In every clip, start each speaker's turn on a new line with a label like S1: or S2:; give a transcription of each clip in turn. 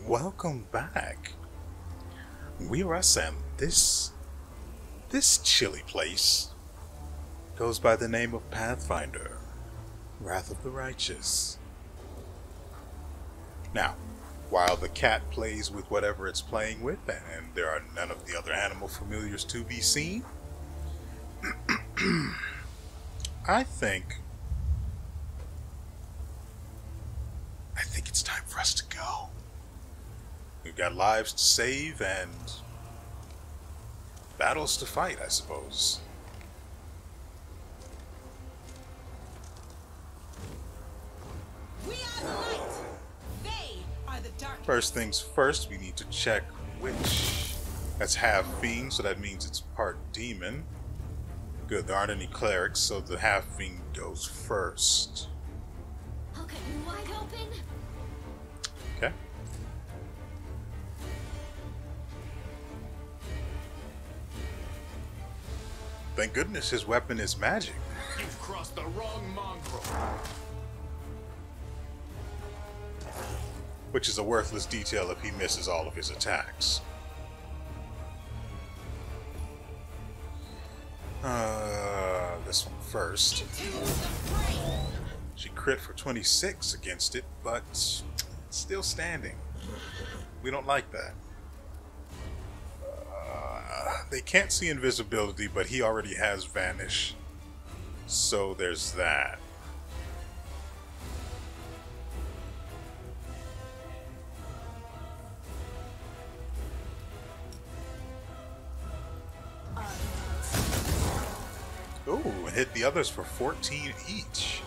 S1: Welcome back. WeArEuS, and this chilly place goes by the name of Pathfinder, Wrath of the Righteous. Now, while the cat plays with whatever it's playing with, and there are none of the other animal familiars to be seen, I think it's time for us to go. We've got lives to save and battles to fight, I suppose.
S2: We are the light. They are the dark.
S1: First things first, we need to check which. That's half fiend, so that means it's part demon. Good, there aren't any clerics, so the half fiend goes first.
S2: I'll cut you wide open.
S1: Okay. Thank goodness his weapon is magic.
S3: You've crossed the wrong mongrel.
S1: Which is a worthless detail if he misses all of his attacks. This one first. She crit for 26 against it, but it's still standing. We don't like that. They can't see invisibility, but he already has vanish. So there's that. Ooh, hit the others for 14 each.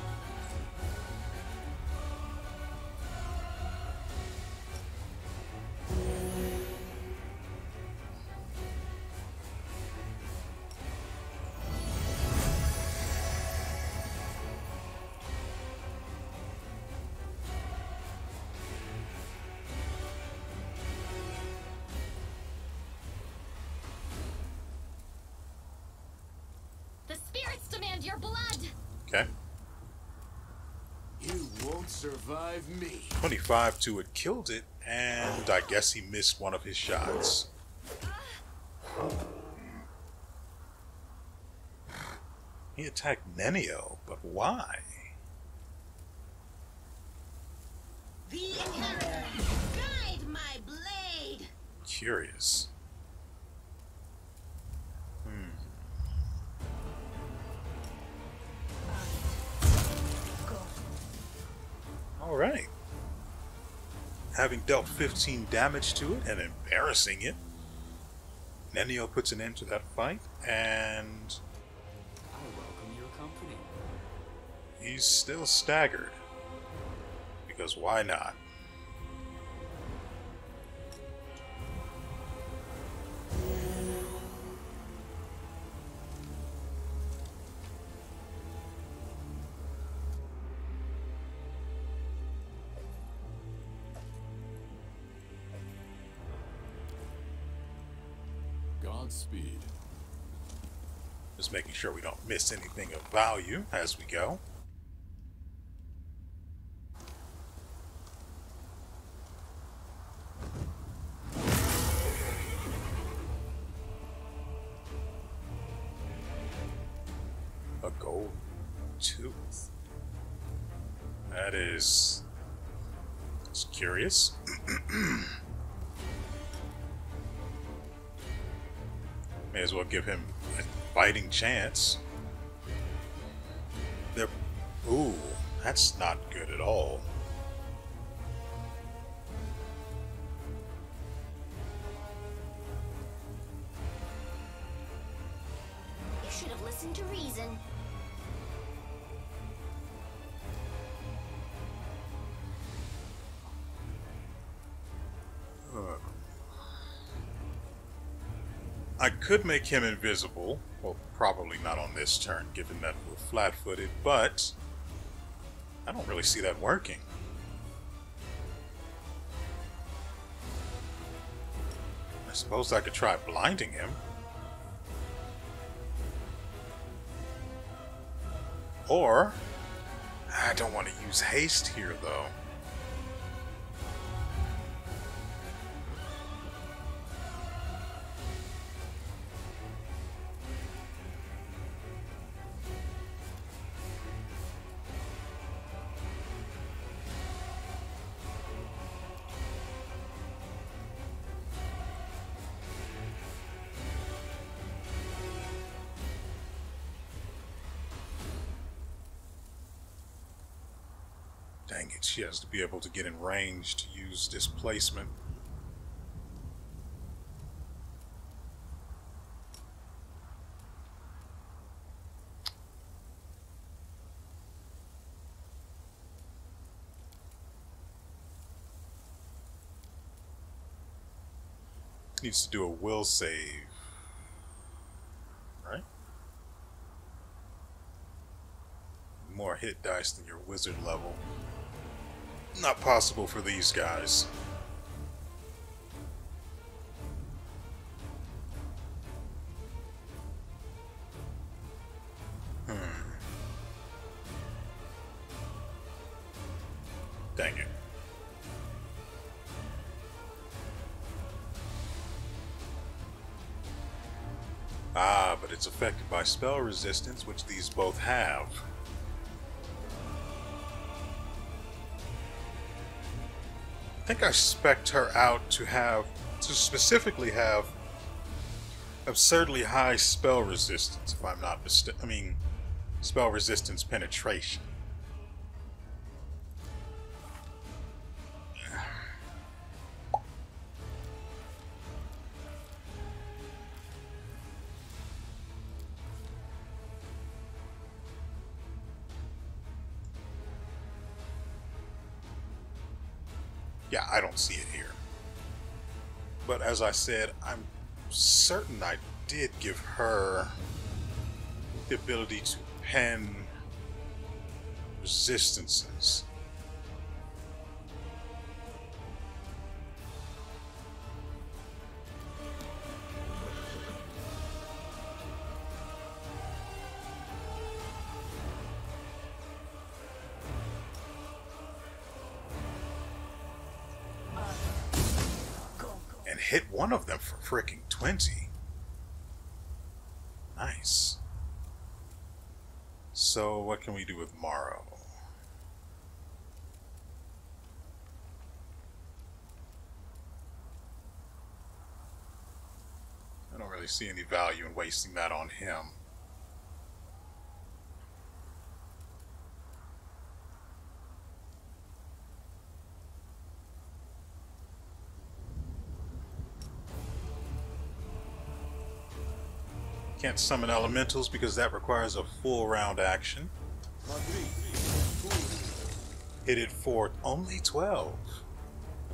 S2: The spirits demand your blood.
S1: Okay.
S3: You won't survive me.
S1: 25 to it killed it, and I guess he missed one of his shots. He attacked Nenio, but why?
S2: The inheritor, guide my blade.
S1: Curious. Alright. Having dealt 15 damage to it and embarrassing it, Nenio puts an end to that fight, and
S3: I welcome your company.
S1: he's still staggered. Because why not?
S3: Godspeed.
S1: Just making sure we don't miss anything of value as we go. A gold tooth. That's curious. May as well give him a fighting chance. Ooh, that's not good at all.
S2: You should have listened to reason.
S1: I could make him invisible. Well, probably not on this turn, given that we're flat-footed, but I don't really see that working. I suppose I could try blinding him. Or, I don't want to use haste here, though. Dang it, she has to be able to get in range to use displacement. Needs to do a will save. Right? More hit dice than your wizard level. Not possible for these guys. Dang it. Ah, but it's affected by spell resistance, which these both have. I think I spec'd her out to specifically have absurdly high spell resistance, if I'm not mistaken. I mean, spell resistance penetration. Yeah, I don't see it here. But as I said, I'm certain I did give her the ability to pen resistances. Hit one of them for freaking 20. Nice. So what can we do with Morrow? I don't really see any value in wasting that on him. Can't summon elementals because that requires a full round action. Hit it for only 12.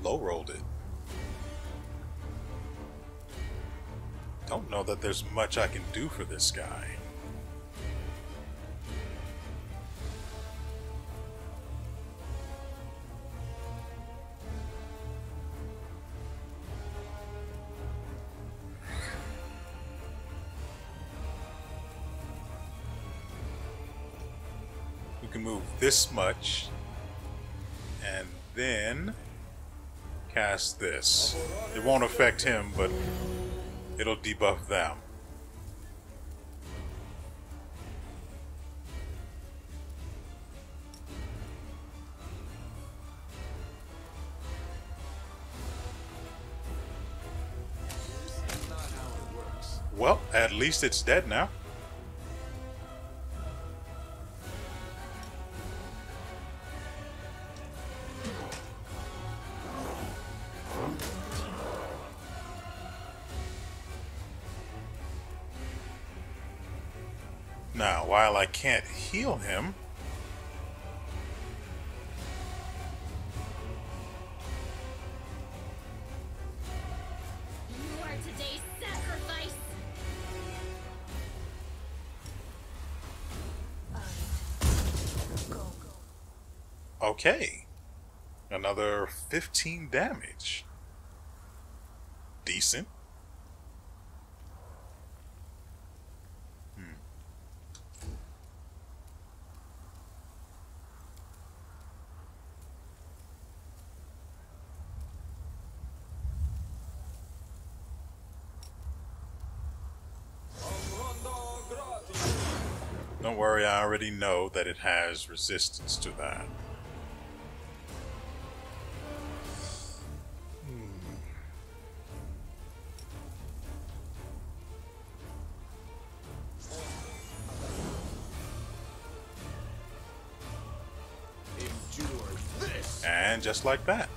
S1: Low rolled it. Don't know that there's much I can do for this guy. Can move this much and then cast this. It won't affect him, but it'll debuff them. Well, at least it's dead now. Now, while I can't heal him,
S2: You are today's sacrifice.
S1: okay. Another 15 damage. Decent. Don't worry, I already know that it has resistance to that.
S3: Endure
S1: And just like that,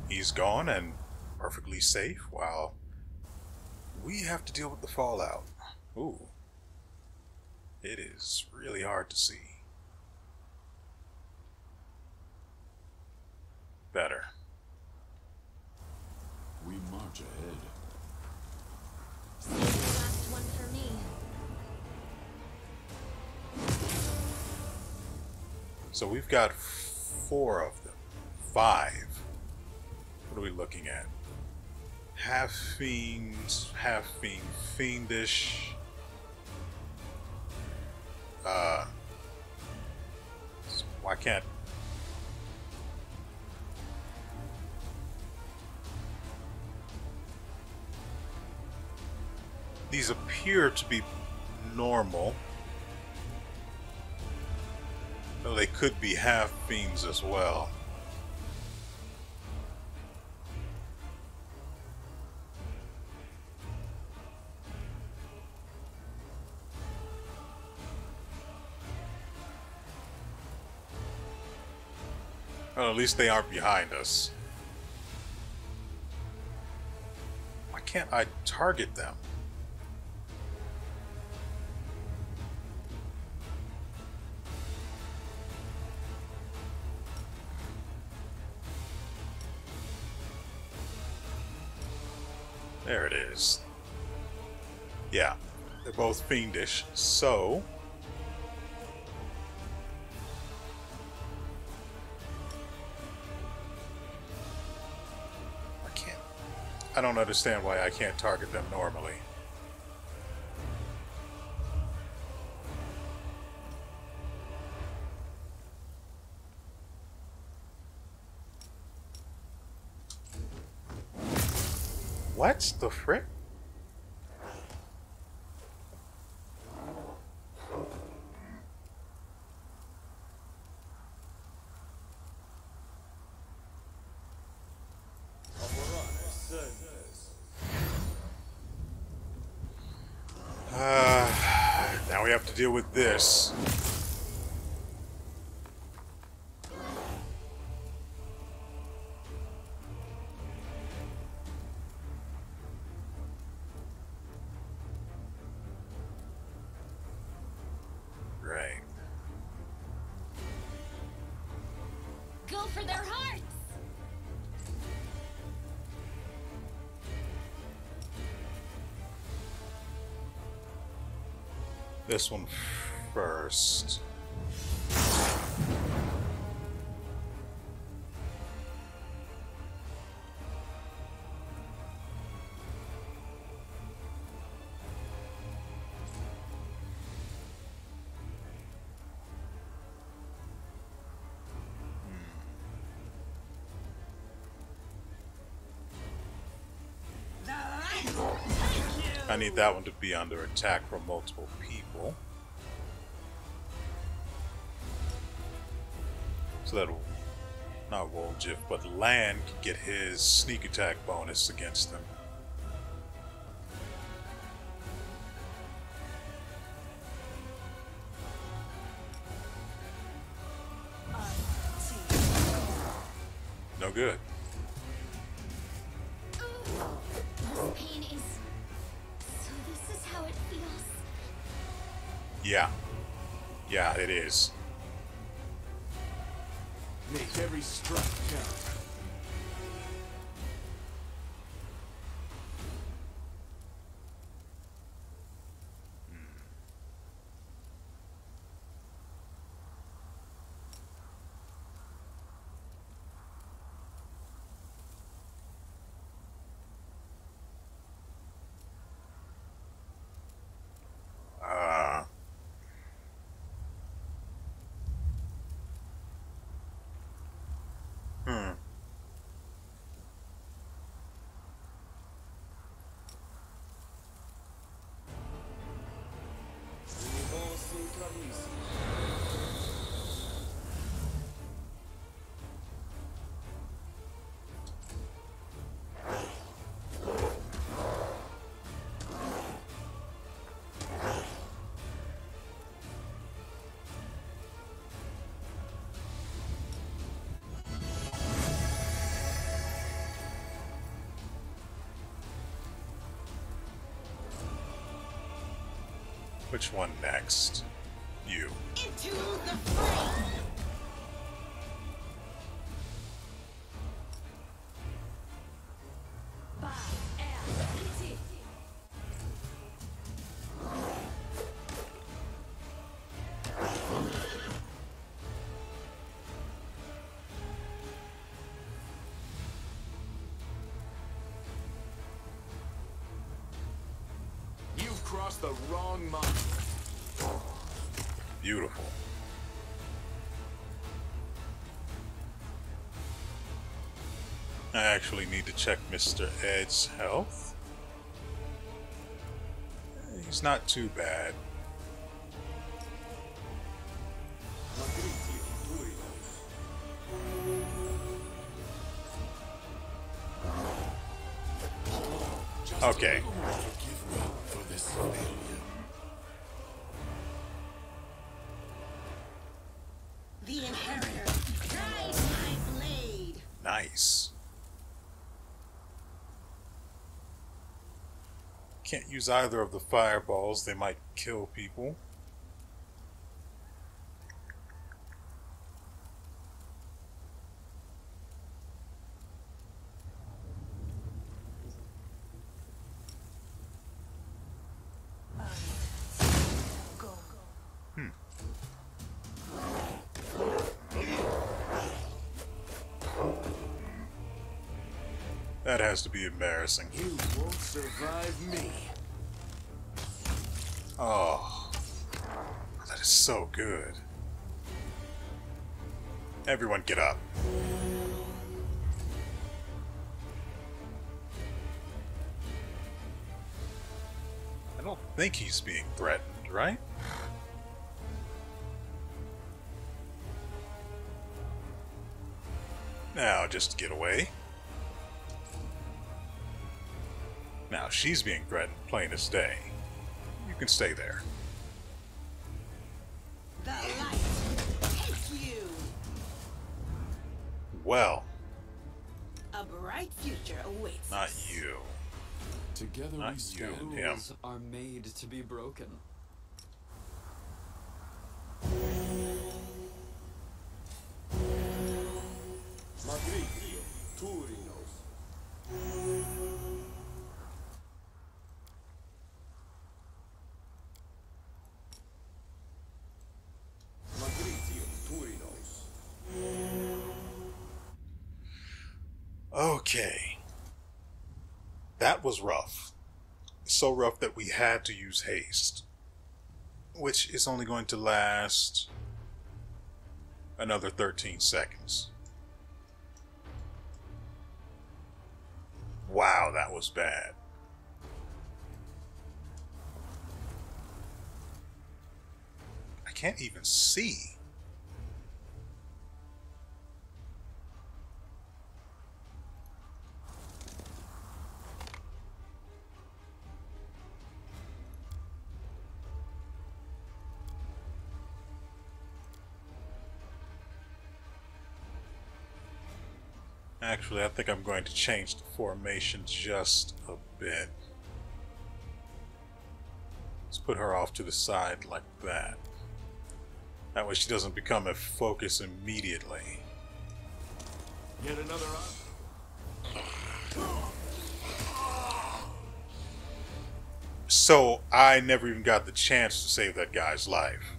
S1: he's gone and perfectly safe while we have to deal with the fallout. Ooh. It is really hard to see. Better.
S3: We march ahead.
S2: Save the last one for me.
S1: So we've got 4 of them. 5. What are we looking at? Half fiend, fiendish. Why can't... These appear to be normal. Though they could be half fiends as well. Well, at least they aren't behind us. Why can't I target them? There it is. Yeah, they're both fiendish, so... I don't understand why I can't target them normally. What the frick? Now we have to deal with this. Right.
S2: Go for their hearts!
S1: This one first. I need that one to be under attack from multiple people. So that, not Woljif, but Land can get his sneak attack bonus against them. No good.
S2: Pain is... So this is how it feels.
S1: Yeah. Yeah, it is.
S3: Make every strike count.
S1: Which one next? You.
S2: Into the fray.
S3: You've crossed the wrong mark.
S1: Beautiful. I actually need to check Mr. Ed's health. He's not too bad. Okay.
S2: The inheritor guides my blade.
S1: Nice. Can't use either of the fireballs, they might kill people. That has to be embarrassing.
S3: You won't survive me.
S1: Oh, that is so good. Everyone get up. I don't think he's being threatened, right? Now, just get away. Now, she's being threatened, plain as day. You can stay there.
S2: The light takes you.
S1: Well,
S2: A bright future awaits.
S1: not
S2: us.
S1: you.
S3: Together
S1: Not
S3: we
S1: you.
S3: stand.
S1: Him.
S4: Rules are made to be broken.
S1: Okay. That was rough. So rough that we had to use haste. Which is only going to last another 13 seconds. Wow, that was bad. I can't even see. Actually, I think I'm going to change the formation just a bit. Let's put her off to the side like that. That way she doesn't become a focus immediately.
S3: Yet another
S1: So, I never even got the chance to save that guy's life.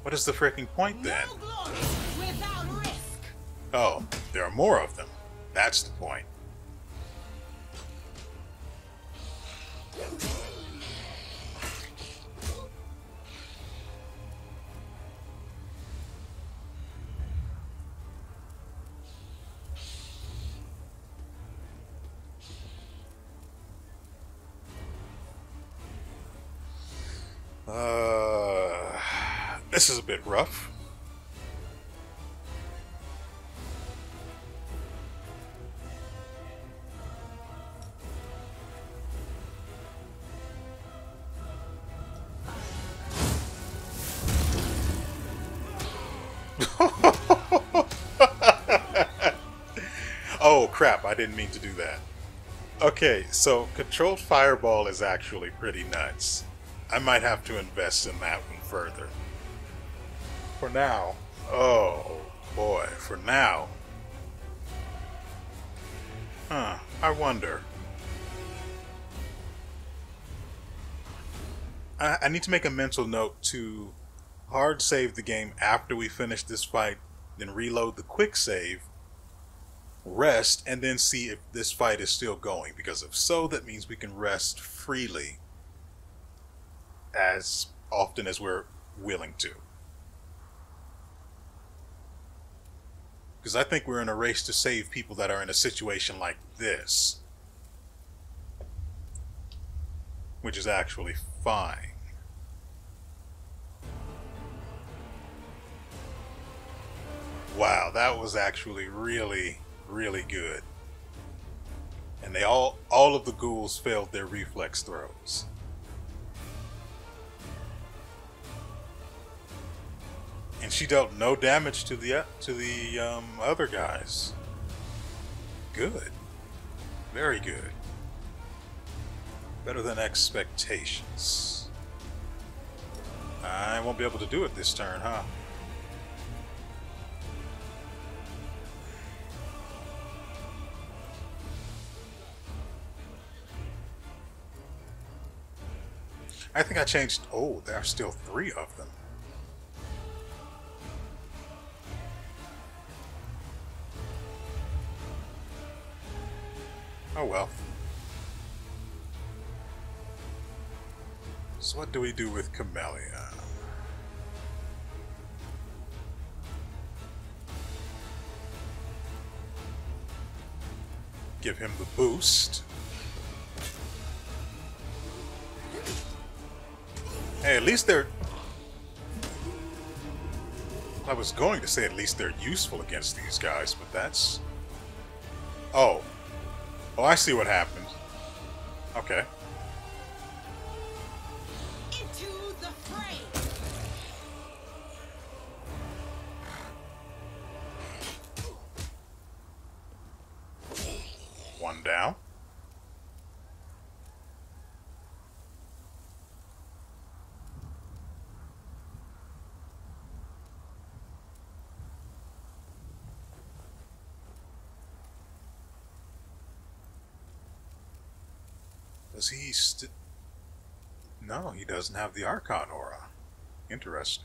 S1: What is the freaking point then?
S2: No glory without risk.
S1: Oh, there are more of them. That's the point. This is a bit rough. crap, I didn't mean to do that. Okay, so controlled fireball is actually pretty nuts. I might have to invest in that one further. For now, oh boy, for now. Huh, I wonder. I need to make a mental note to hard save the game after we finish this fight, then reload the quick save, rest, and then see if this fight is still going, because if so, that means we can rest freely as often as we're willing to. Because I think we're in a race to save people that are in a situation like this, which is actually fine. Wow, that was actually really, really good. And they all of the ghouls failed their reflex throws. And she dealt no damage to the other guys. Good. Very good. Better than expectations. I won't be able to do it this turn, huh? I think I changed... Oh, there are still 3 of them. Oh well. So what do we do with Camellia? Give him the boost. Hey, at least they're... I was going to say at least they're useful against these guys, but that's... Oh. Oh, I see what happened. Okay.
S2: Into the fray.
S1: One down. Does he No, he doesn't have the Archon aura. Interesting.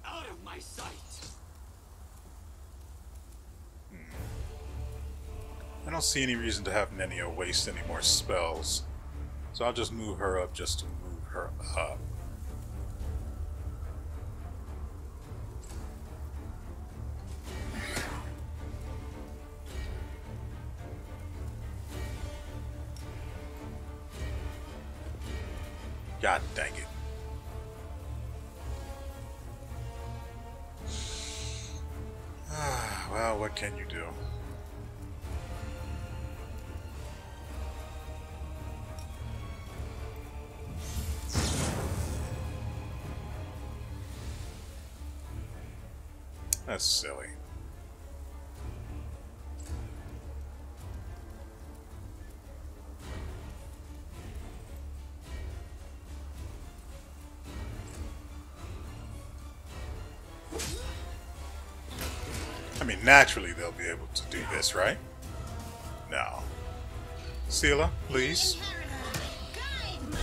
S3: Out of my sight.
S1: I don't see any reason to have Nenio waste any more spells, so I'll just move her up just to move her up. God dang it. Well, what can you do? That's silly. I mean, naturally they'll be able to do this, right? No. Sela, please.
S2: Guide my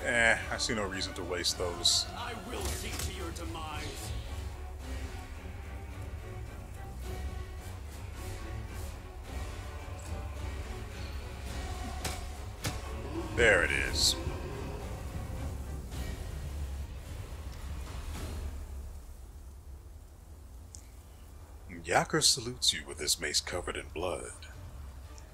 S2: blade.
S1: I see no reason to waste those.
S3: I will see to your demise.
S1: There it is. Yaker salutes you with his mace covered in blood.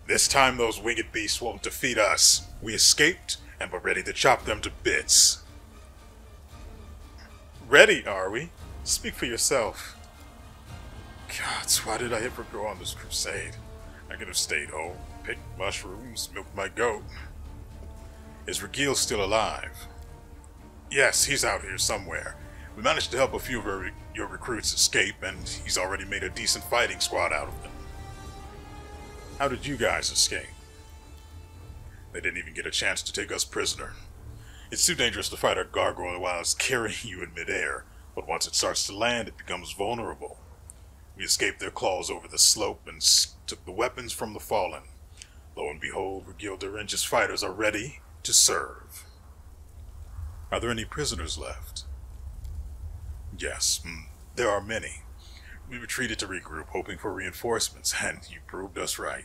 S1: This time those winged beasts won't defeat us. We escaped, and we're ready to chop them to bits. Ready, are we? Speak for yourself. Gods, why did I ever go on this crusade? I could have stayed home, picked mushrooms, milked my goat. Is Veal still alive? Yes, he's out here somewhere. We managed to help a few of your recruits escape, and he's already made a decent fighting squad out of them. How did you guys escape? They didn't even get a chance to take us prisoner. It's too dangerous to fight a gargoyle while it's carrying you in midair, but once it starts to land, it becomes vulnerable. We escaped their claws over the slope and took the weapons from the fallen. Lo and behold, WeArEuS fighters are ready to serve. Are there any prisoners left? Yes, there are many. We retreated to regroup, hoping for reinforcements, and you proved us right.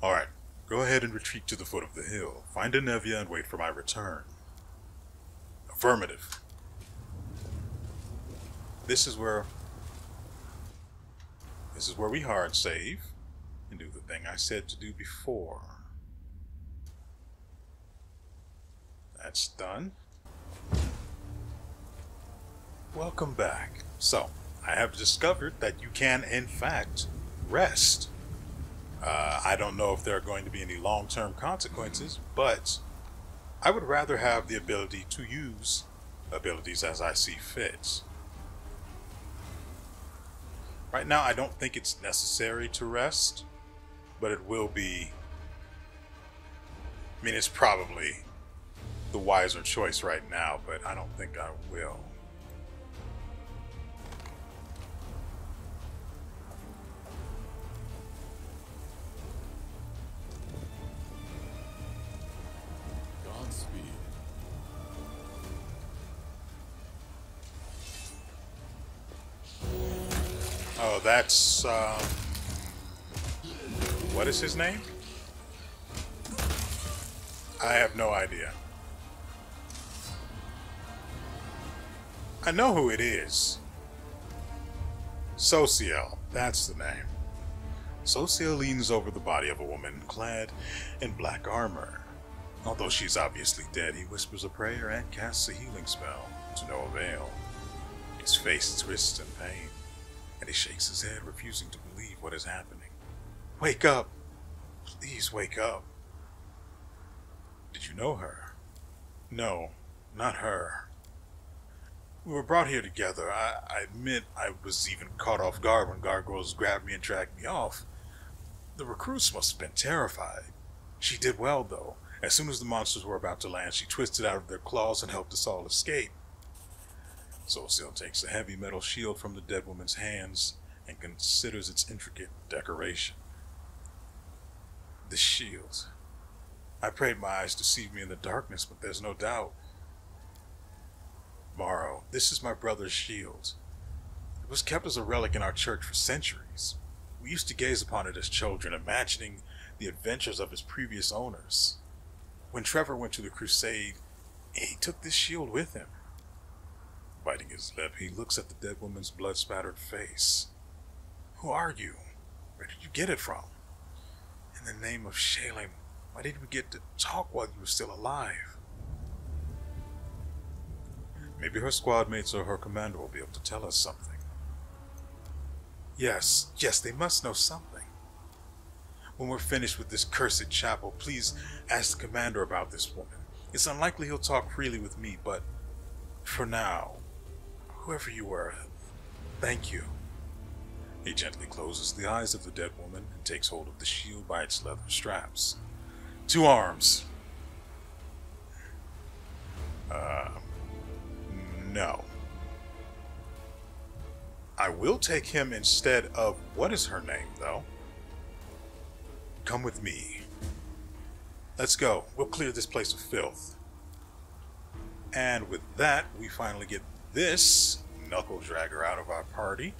S1: Alright, go ahead and retreat to the foot of the hill. Find a Nevia and wait for my return. Affirmative. This is where we hard save and do the thing I said to do before. That's done. Welcome back. So, I have discovered that you can, in fact, rest. I don't know if there are going to be any long-term consequences, but I would rather have the ability to use abilities as I see fit. Right now, I don't think it's necessary to rest, but it will be. I mean, it's probably the wiser choice right now, but I don't think I will.
S4: Godspeed.
S1: Oh, that's, what is his name? I have no idea. I know who it is. Sociel, that's the name. Sociel leans over the body of a woman clad in black armor. Although she's obviously dead, he whispers a prayer and casts a healing spell, to no avail. His face twists in pain, and he shakes his head, refusing to believe what is happening. Wake up! Please wake up. Did you know her? No, not her. We were brought here together. I admit I was even caught off guard when gargoyles grabbed me and dragged me off. The recruits must have been terrified. She did well, though. As soon as the monsters were about to land, she twisted out of their claws and helped us all escape. Sociel takes a heavy metal shield from the dead woman's hands and considers its intricate decoration. The shield. I prayed my eyes deceive me in the darkness, but there's no doubt. Morrow, this is my brother's shield. It was kept as a relic in our church for centuries. We used to gaze upon it as children, imagining the adventures of its previous owners. When Trevor went to the crusade, he took this shield with him. Biting his lip, he looks at the dead woman's blood-spattered face. Who are you? Where did you get it from? In the name of Shalem, why didn't we get to talk while you were still alive? Maybe her squad mates or her commander will be able to tell us something. Yes, they must know something. When we're finished with this cursed chapel, please ask the commander about this woman. It's unlikely he'll talk freely with me, but for now, whoever you were, thank you. He gently closes the eyes of the dead woman and takes hold of the shield by its leather straps. 2 arms. No. I will take him instead of, what is her name, though? Come with me. Let's go. We'll clear this place of filth. And with that, we finally get this knuckle dragger out of our party.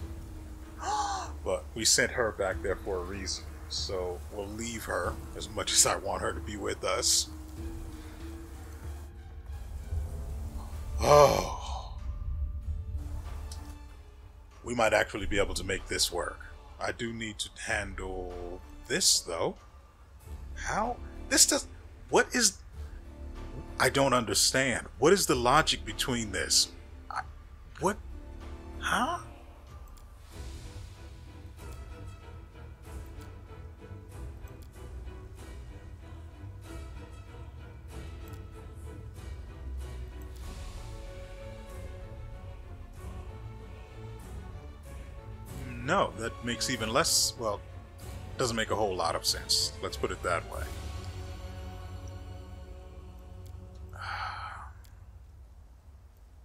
S1: But we sent her back there for a reason. So we'll leave her, as much as I want her to be with us. Oh. We might actually be able to make this work. I do need to handle this, though. How? This does... What is... I don't understand. What is the logic between this? What? Huh? No, that makes even less... well, doesn't make a whole lot of sense. Let's put it that way.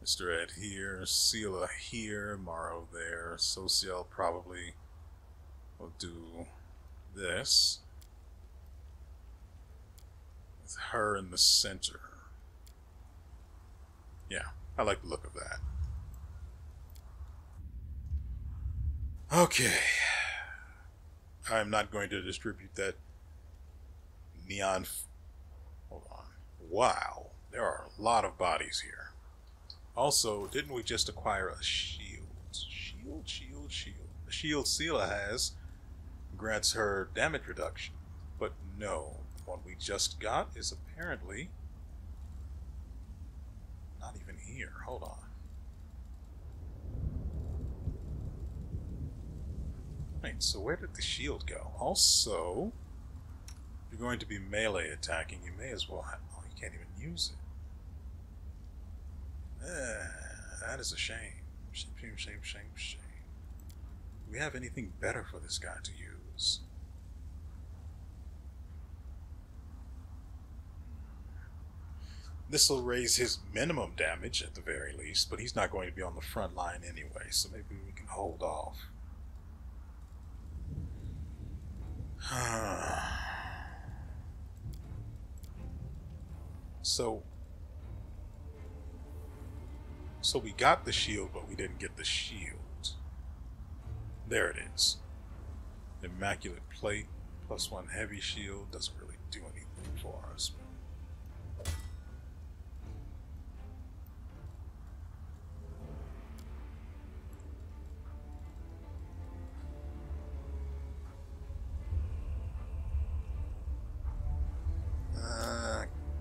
S1: Mr. Ed here, Sela here, Morrow there, Social probably will do this. With her in the center. Yeah, I like the look of that. Okay. I'm not going to distribute that neon... hold on. Wow, there are a lot of bodies here. Also, didn't we just acquire a shield? Shield. The shield Sela has grants her damage reduction. But no, what we just got is apparently not even here. Hold on. Wait, so where did the shield go? Also, if you're going to be melee attacking, you may as well have... oh, you can't even use it. That is a shame. Shame. Do we have anything better for this guy to use? This will raise his minimum damage at the very least, but he's not going to be on the front line anyway, so maybe we can hold off. So we got the shield, but we didn't get the shield. There it is. Immaculate plate, +1 heavy shield, doesn't really do anything for us.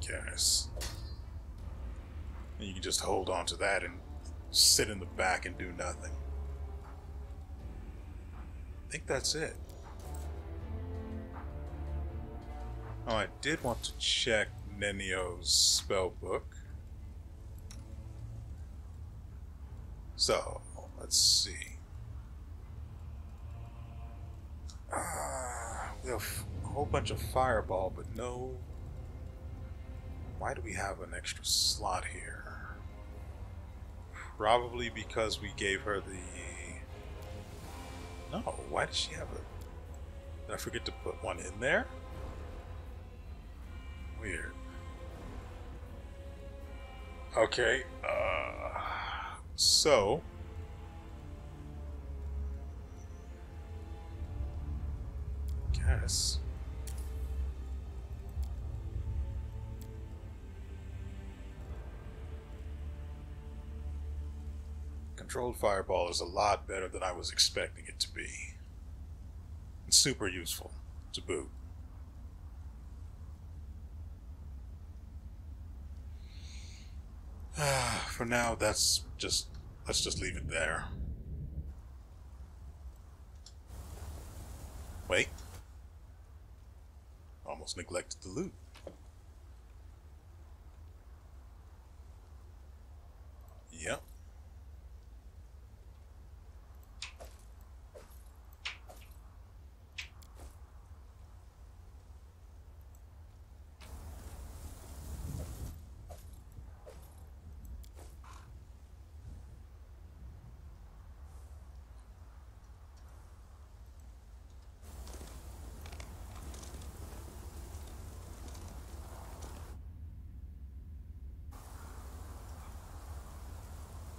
S1: Guess. And you can just hold on to that and sit in the back and do nothing. I think that's it. Oh, I did want to check Nenio's spell book. So, let's see. We have a whole bunch of fireball, but no... why do we have an extra slot here? Probably because we gave her the... no, why did she have a... did I forget to put one in there? Weird. Okay, so... guess... controlled fireball is a lot better than I was expecting it to be. It's super useful to boot. For now, let's just leave it there. Wait. Almost neglected the loot. Yep.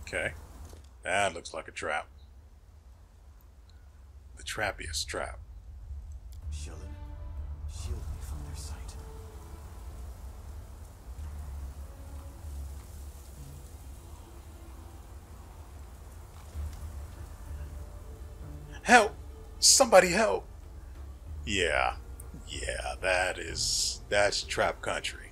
S1: Okay. That looks like a trap. The trappiest trap.
S5: Shield me from their sight.
S1: Help! Somebody help! Yeah, that's trap country.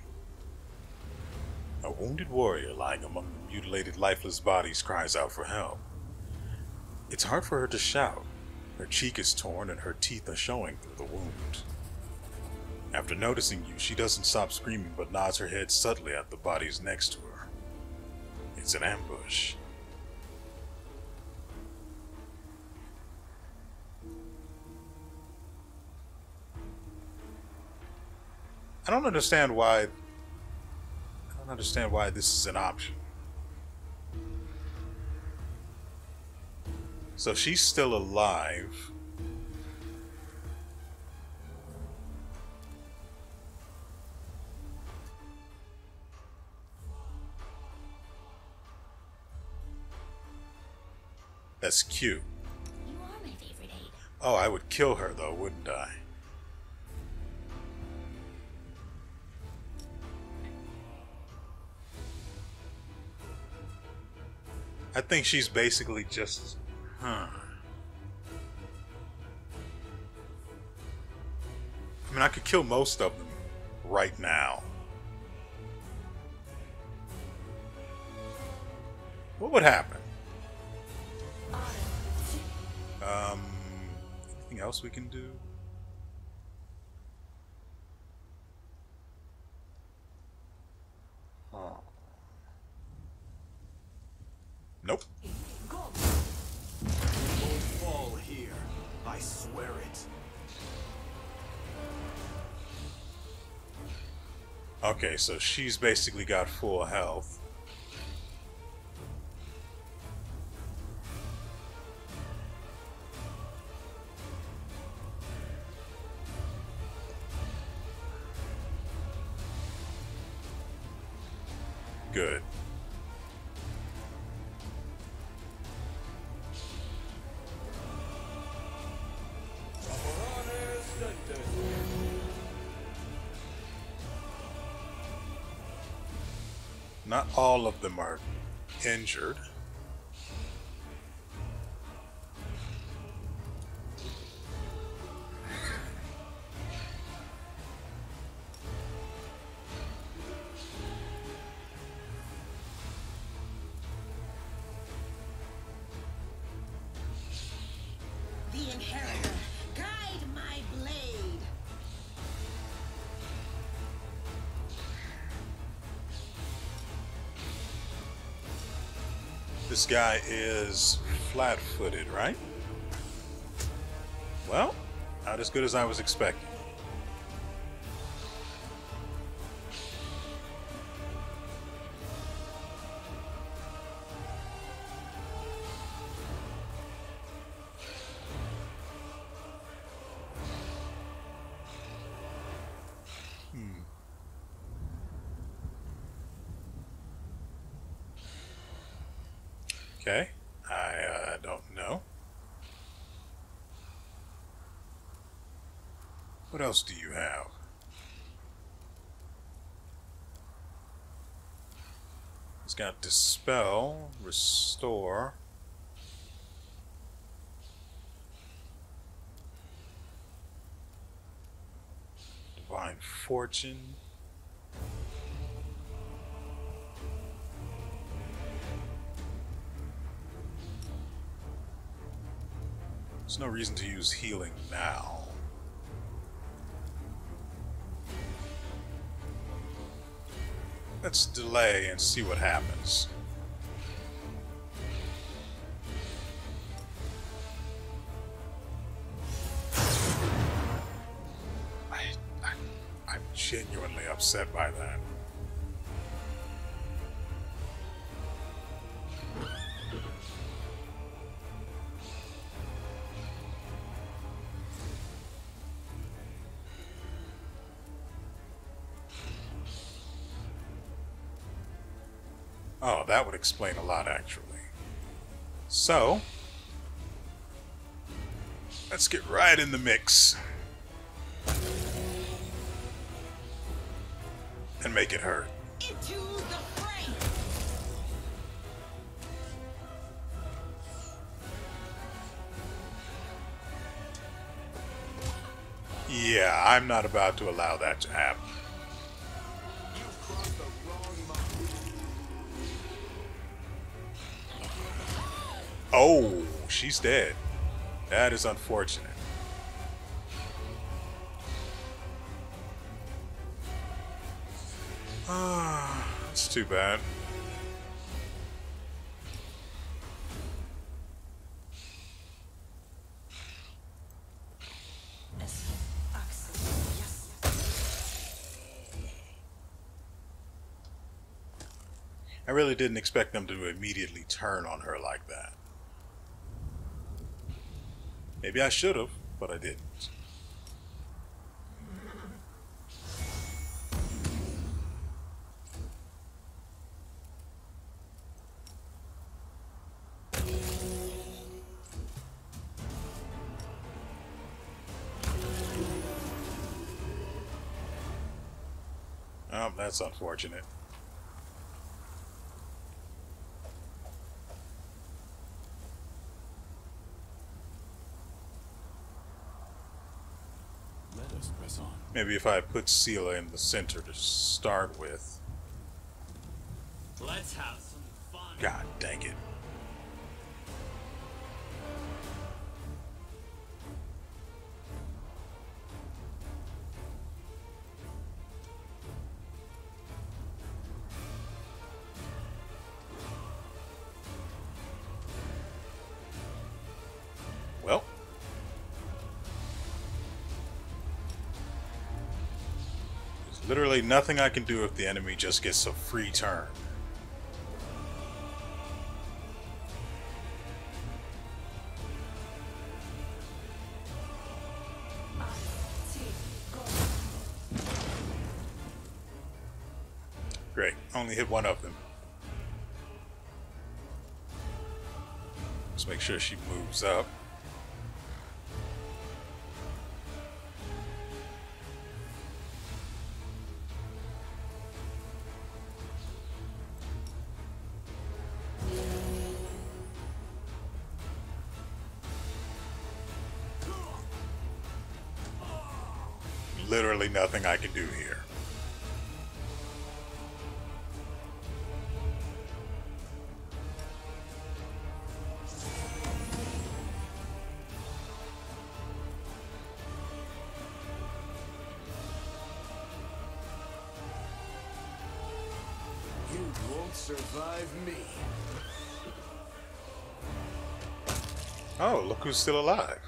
S1: A wounded warrior lying among the mutilated, lifeless bodies cries out for help. It's hard for her to shout. Her cheek is torn and her teeth are showing through the wound. After noticing you, she doesn't stop screaming but nods her head subtly at the bodies next to her. It's an ambush. I don't understand why. I don't understand why this is an option. So she's still alive. That's cute.
S2: You are my favorite aide.
S1: Oh, I would kill her though, wouldn't I? I think she's basically just... I mean, I could kill most of them right now. What would happen? Anything else we can do? Oh. Nope.
S5: Won't fall here. I swear it.
S1: Okay, so she's basically got full health. Good. Not all of them are injured.
S2: The Inheritor, guide my blade.
S1: This guy is flat-footed, right? Well, not as good as I was expecting. Okay, I don't know. What else do you have? It's got Dispel, Restore. Divine Fortune. There's no reason to use healing now. Let's delay and see what happens. I'm genuinely upset by that. Oh, that would explain a lot, actually. So, let's get right in the mix. And make it hurt.
S2: Into the fray.
S1: Yeah, I'm not about to allow that to happen. Oh, she's dead. That is unfortunate. Ah, it's too bad. I really didn't expect them to immediately turn on her like that. Maybe I should have, but I didn't. Oh, that's unfortunate.
S4: Let us press on.
S1: Maybe if I put Sela in the center to start with.
S3: Let's have some fun.
S1: God dang it. Well. There's literally nothing I can do if the enemy just gets a free turn. Great. Only hit one of them. Let's make sure she moves up. Literally nothing I can do here.
S5: You won't survive me.
S1: Oh, look who's still alive.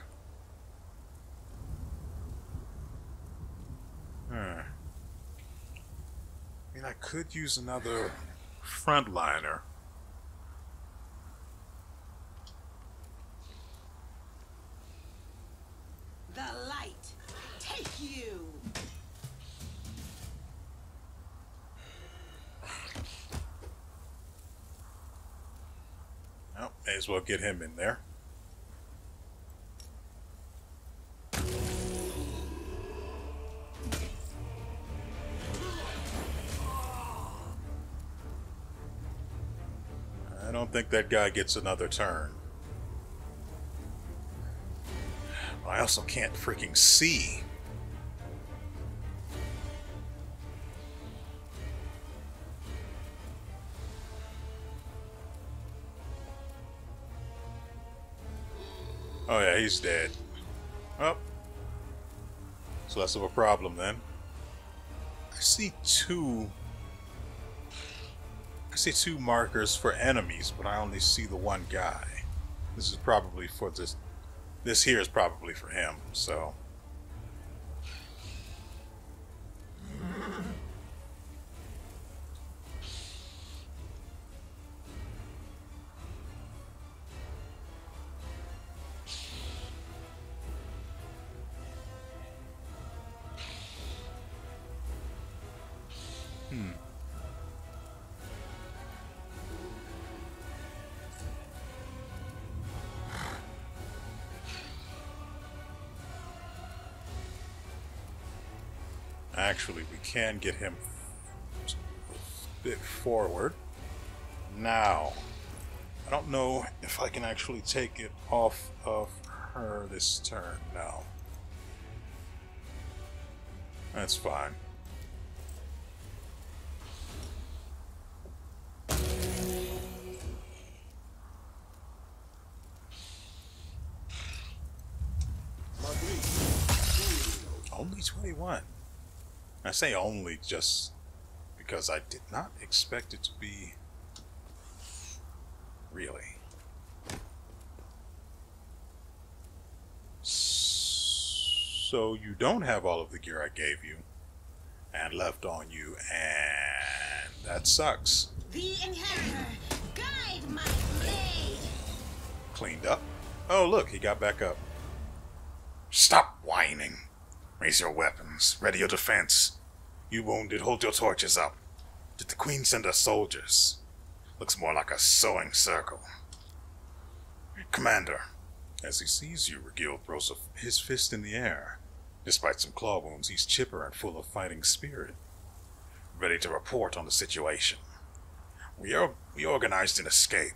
S1: I mean, I could use another frontliner.
S2: The light, take you.
S1: Well, may as well get him in there. I don't think that guy gets another turn. I also can't freaking see. Oh yeah, he's dead. Oh. It's less of a problem then. I see two markers for enemies, but I only see the one guy. This is probably for this. This here is probably for him, so. Actually, we can get him a bit forward. Now, I don't know if I can actually take it off of her this turn. No. That's fine. Only 21. I say only just because I did not expect it to be really. So you don't have all of the gear I gave you and left on you, and that sucks.
S2: The inheritor, guide my blade.
S1: Cleaned up. Oh, look, he got back up. Stop whining. Raise your weapons. Ready your defense. You wounded, hold your torches up. Did the Queen send us soldiers? Looks more like a sewing circle. Commander. As he sees you, Veal throws his fist in the air. Despite some claw wounds, he's chipper and full of fighting spirit. Ready to report on the situation. We organized an escape.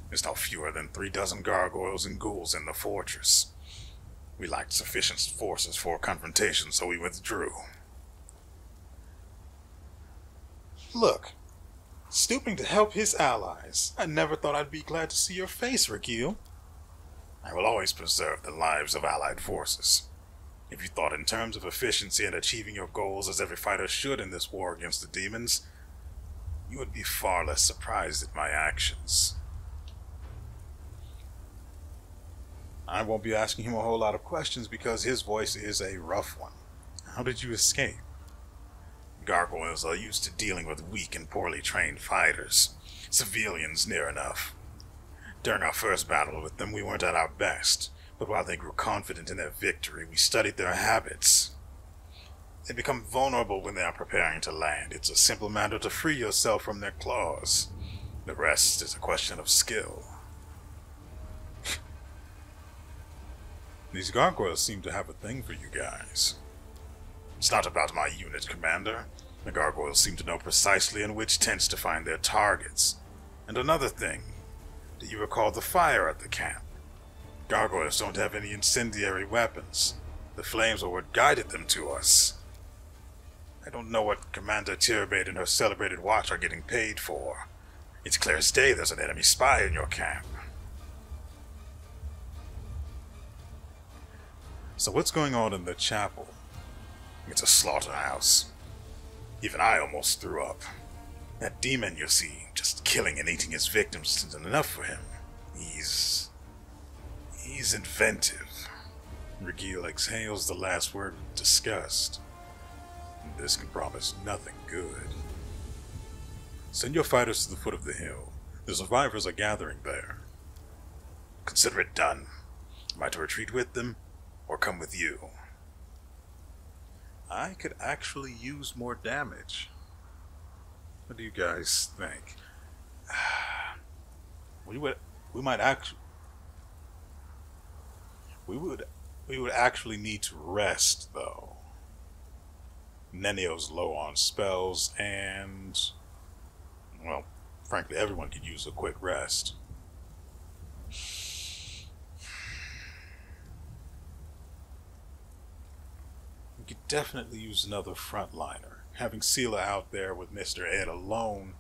S1: There's no fewer than 36 gargoyles and ghouls in the fortress. We lacked sufficient forces for a confrontation, so we withdrew. Look, stooping to help his allies. I never thought I'd be glad to see your face, Veal. I will always preserve the lives of allied forces. If you thought in terms of efficiency and achieving your goals as every fighter should in this war against the demons, you would be far less surprised at my actions. I won't be asking him a whole lot of questions because his voice is a rough one. How did you escape? Gargoyles are used to dealing with weak and poorly trained fighters. Civilians near enough. During our first battle with them, we weren't at our best, but while they grew confident in their victory, we studied their habits. They become vulnerable when they are preparing to land. It's a simple matter to free yourself from their claws. The rest is a question of skill. These gargoyles seem to have a thing for you guys. It's not about my unit, Commander. The gargoyles seem to know precisely in which tents to find their targets. And another thing, do you recall the fire at the camp? Gargoyles don't have any incendiary weapons. The flames were what guided them to us. I don't know what Commander Tyrabate and her celebrated watch are getting paid for. It's clear as day there's an enemy spy in your camp. So what's going on in the chapel? It's a slaughterhouse. Even I almost threw up. That demon you see, just killing and eating his victims isn't enough for him. He's inventive. Veal exhales the last word with disgust. This can promise nothing good. Send your fighters to the foot of the hill. The survivors are gathering there. Consider it done. Am I to retreat with them, or come with you? I could actually use more damage. What do you guys think? We would actually need to rest, though. Nenio's low on spells, and well, frankly, everyone could use a quick rest. We could definitely use another frontliner. Having Sela out there with Mr. Ed alone.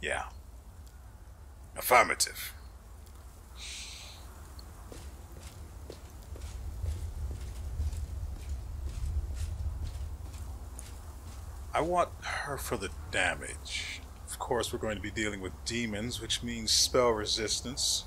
S1: Yeah. Affirmative. I want her for the damage. Of course, we're going to be dealing with demons, which means spell resistance.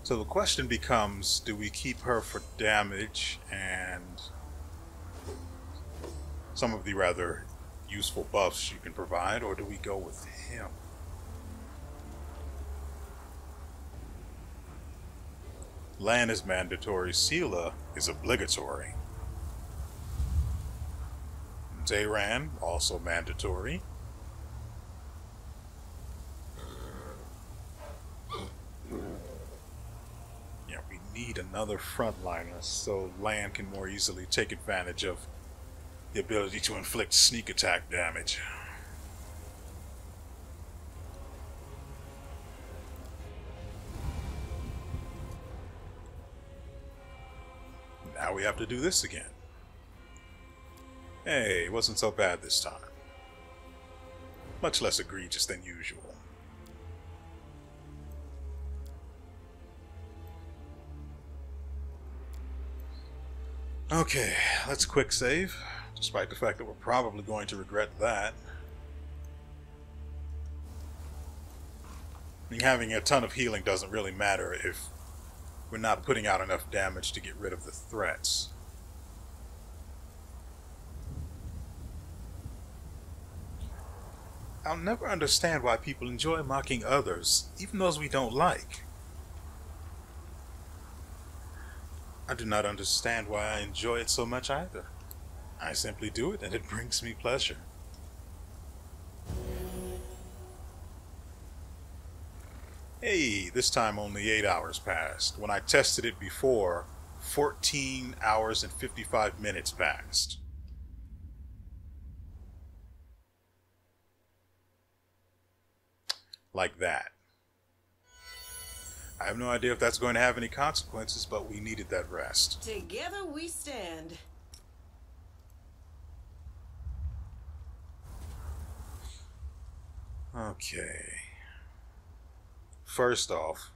S1: So the question becomes, do we keep her for damage and some of the rather useful buffs she can provide, or do we go with him? Lan is mandatory, Sela is obligatory. Zayran, also mandatory. Need another frontliner so Lan can more easily take advantage of the ability to inflict sneak attack damage. Now we have to do this again. Hey, it wasn't so bad this time. much less egregious than usual. Okay, let's quick save, despite the fact that we're probably going to regret that. I mean, having a ton of healing doesn't really matter if we're not putting out enough damage to get rid of the threats. I'll never understand why people enjoy mocking others, even those we don't like. I do not understand why I enjoy it so much either. I simply do it and it brings me pleasure. Hey, this time only 8 hours passed. When I tested it before, 14 hours and 55 minutes passed. Like that. I have no idea if that's going to have any consequences, but we needed that rest.
S2: Together we stand.
S1: Okay. First off,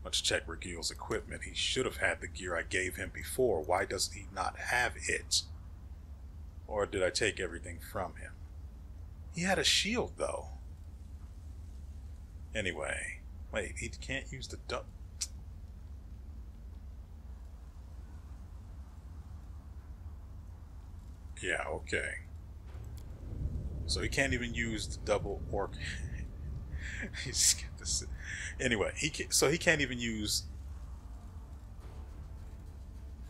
S1: let's check Veal's equipment. He should have had the gear I gave him before. Why does he not have it? Or did I take everything from him? He had a shield, though. Anyway. Wait, he can't use the duck. Yeah, okay. So he can't even use the double orc. He's got this. Anyway, so he can't even use.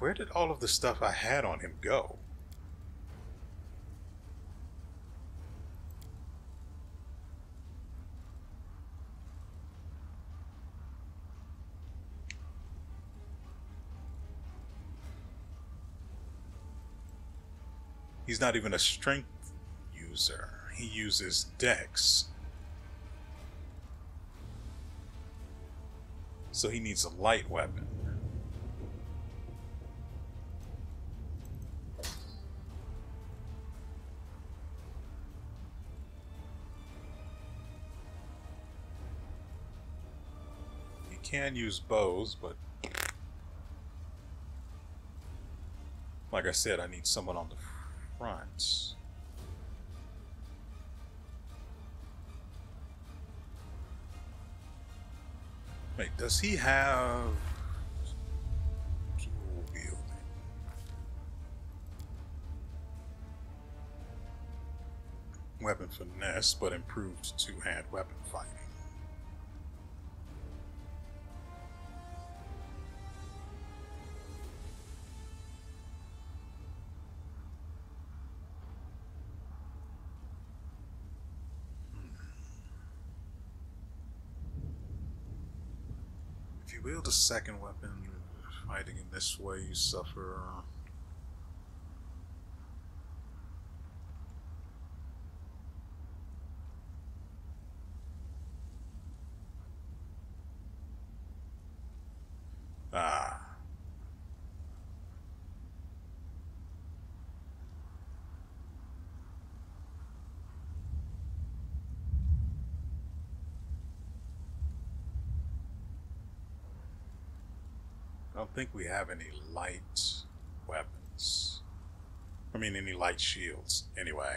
S1: Where did all of the stuff I had on him go? He's not even a strength user. He uses dex. So he needs a light weapon. He can use bows, but like I said, I need someone on the front. Wait, does he have dual wielding? Weapon finesse, but improved two-hand weapon fighting. If you wield a second weapon, fighting in this way, you suffer. Ah. I don't think we have any light weapons. I mean, any light shields. Anyway.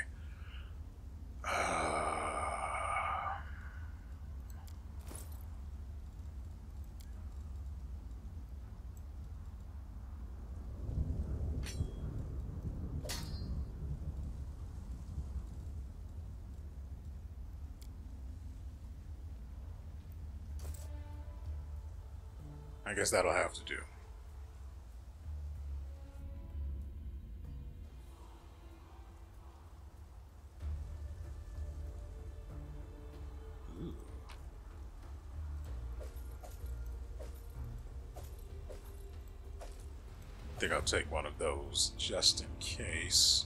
S1: I guess that'll have to do. Ooh. I think I'll take one of those just in case.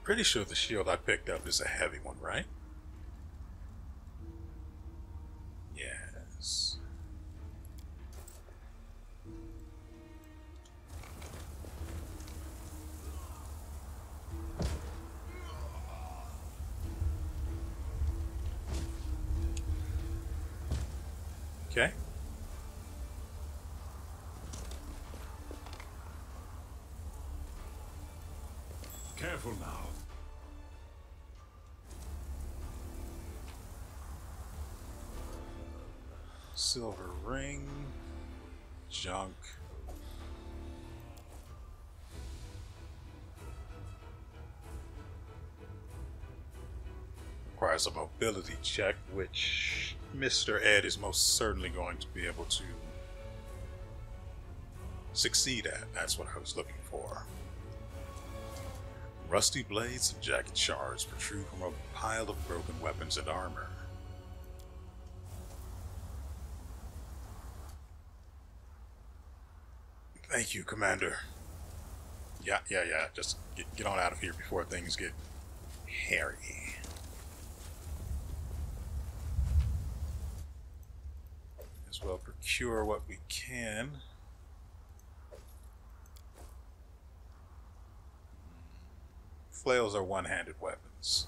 S1: Pretty sure the shield I picked up is a heavy one, right? Okay.
S5: Careful now.
S1: Silver ring. Junk. Requires a mobility check, which Mr. Ed is most certainly going to be able to succeed at. That's what I was looking for. Rusty blades and jagged shards protrude from a pile of broken weapons and armor. Thank you, Commander. Yeah. Just get on out of here before things get hairy. As well procure what we can. Flails are one-handed weapons.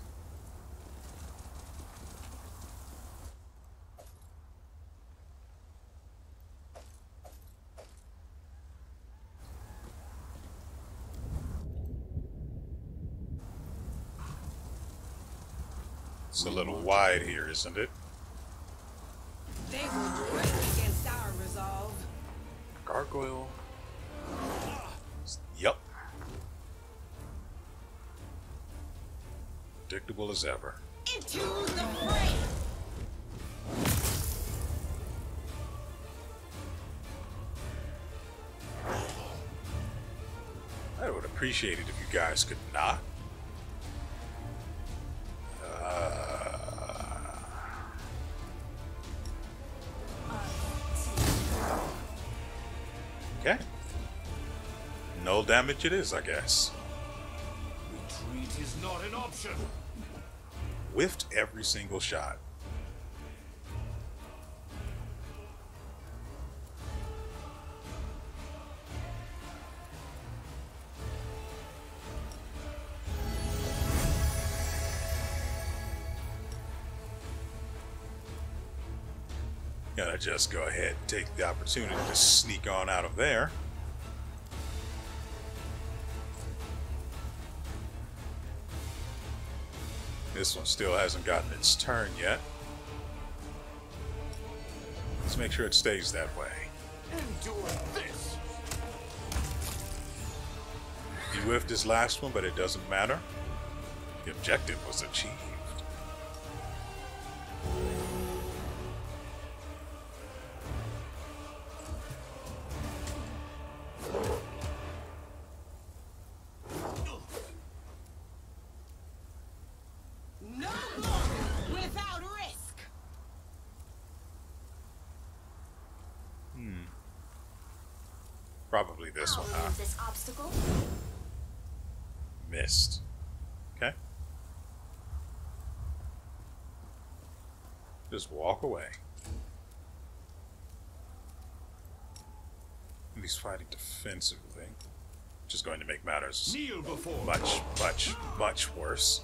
S1: It's a little wide here, isn't it?
S2: They will break against our resolve.
S1: Gargoyle. Yup. Predictable as ever.
S2: Into the fray!
S1: I would appreciate it if you guys could not. Okay. No damage it is, I guess.
S5: Retreat is not an option.
S1: Whiffed every single shot. Gotta just go ahead and take the opportunity to sneak on out of there. This one still hasn't gotten its turn yet. Let's make sure it stays that way.
S5: Endure this.
S1: He whiffed his last one, but it doesn't matter. The objective was achieved.
S2: No glory without risk!
S1: Probably this one, huh?
S2: This obstacle.
S1: Missed. Okay. Just walk away. And he's fighting defensively, which is going to make matters
S5: Kneel before.
S1: much worse.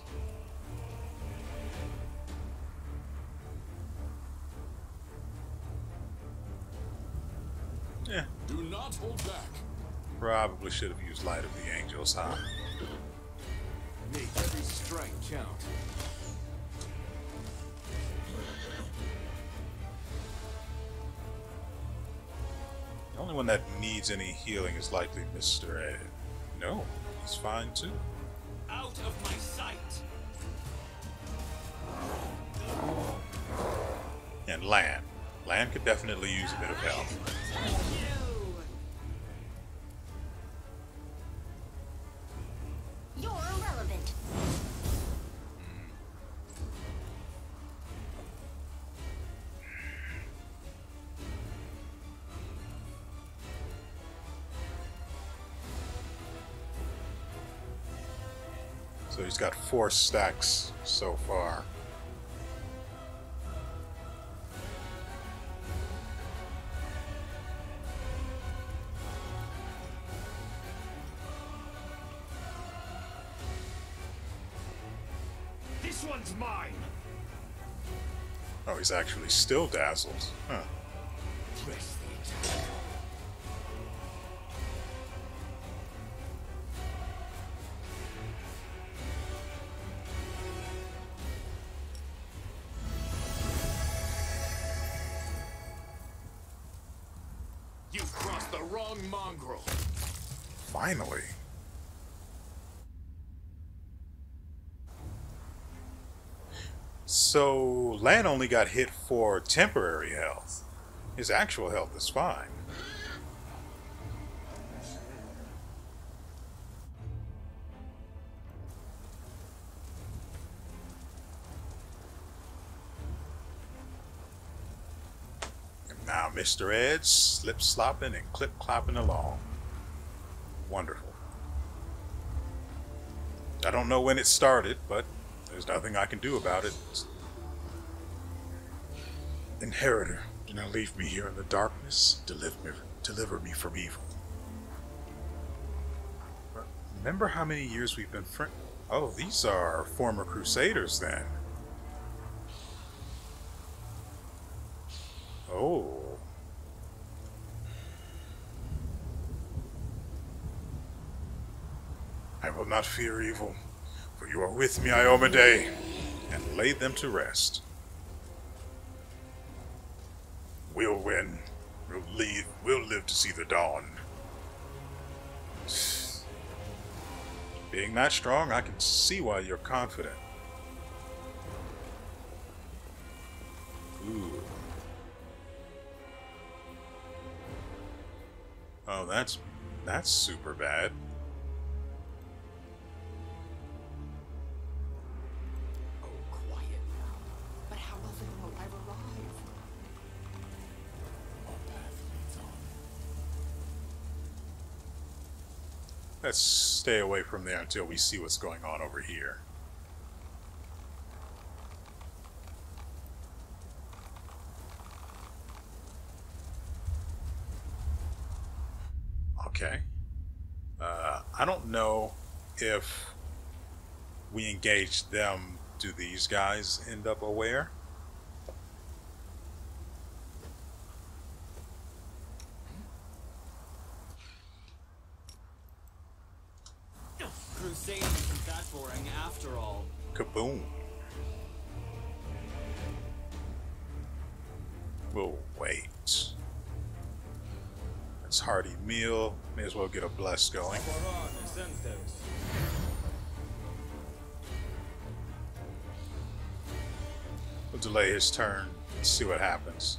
S1: Yeah,
S4: Do not hold back.
S1: probably should have used Light of the Angels, huh?
S5: Make every strike count.
S1: The only one that needs any healing is likely Mr. Ed. No, he's fine too.
S3: Out of my sight.
S1: And Lan. Lan could definitely use a bit of help.
S2: Thank you! You're irrelevant.
S1: So he's got 4 stacks so far.
S5: This one's mine.
S1: Oh, he's actually still dazzled. Huh.
S5: Press the attack. You've crossed the wrong mongrel.
S1: Finally. So, Lan only got hit for temporary health. His actual health is fine. And now Mr. Edge slip-slopping and clip-clopping along. Wonderful. I don't know when it started, but there's nothing I can do about it. Inheritor, do not leave me here in the darkness. Deliver me from evil. Remember how many years we've been friends? Oh, these are former Crusaders then. Oh. I will not fear evil, for you are with me, Iomade, and lay them to rest. We'll win. We'll live to see the dawn. Being that strong, I can see why you're confident. Ooh. Oh, that's super bad.
S2: Oh, quiet now. But how often will I arrive?
S4: Our path leads on.
S1: Let's stay away from there until we see what's going on over here. Okay. I don't know if we engage them. Do these guys end up aware?
S3: Crusade isn't that boring after all.
S1: Kaboom. We'll wait. It's hearty meal. May as well get a bless going.
S3: Overrun, sentence.
S1: We'll delay his turn and see what happens.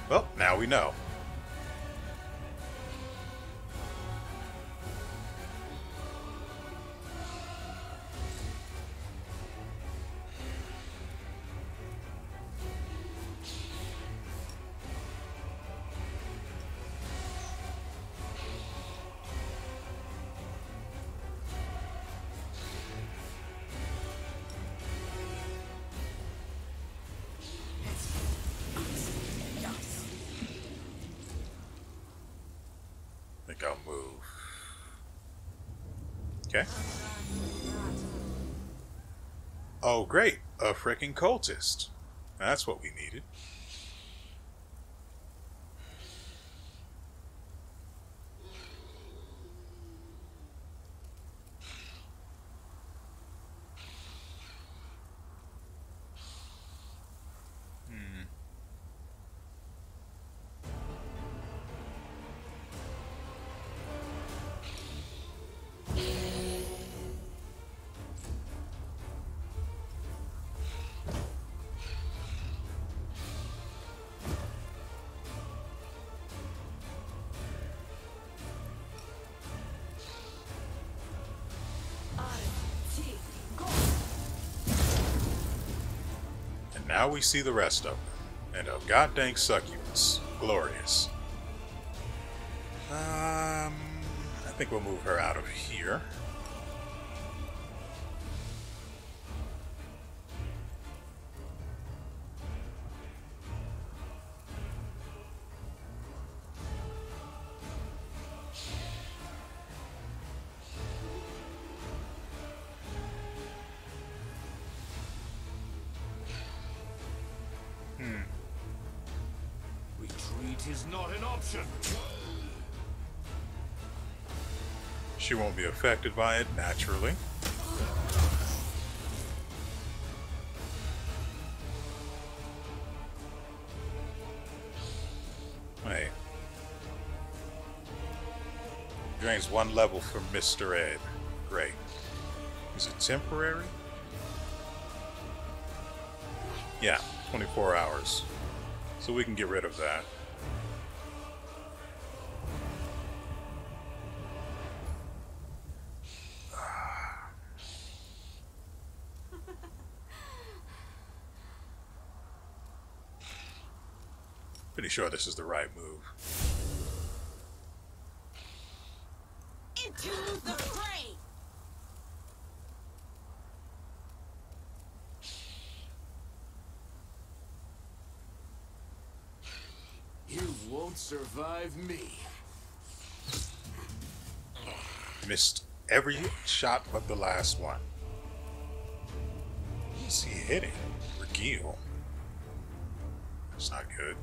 S1: Well, now we know. I think I'll move. Okay. Oh, great. A freaking cultist. That's what we needed. Now we see the rest of them. And a goddamn succubus. Glorious. I think we'll move her out of here.
S5: Retreat is not an option.
S1: She won't be affected by it, naturally. Wait. Drains 1 level from Mr. Ed. Great. Is it temporary? Yeah, 24 hours. So we can get rid of that. Pretty sure this is the right move.
S2: Into the fray!
S5: You won't survive me.
S1: Missed every shot but the last one. Who's he hitting? Veal. That's not good.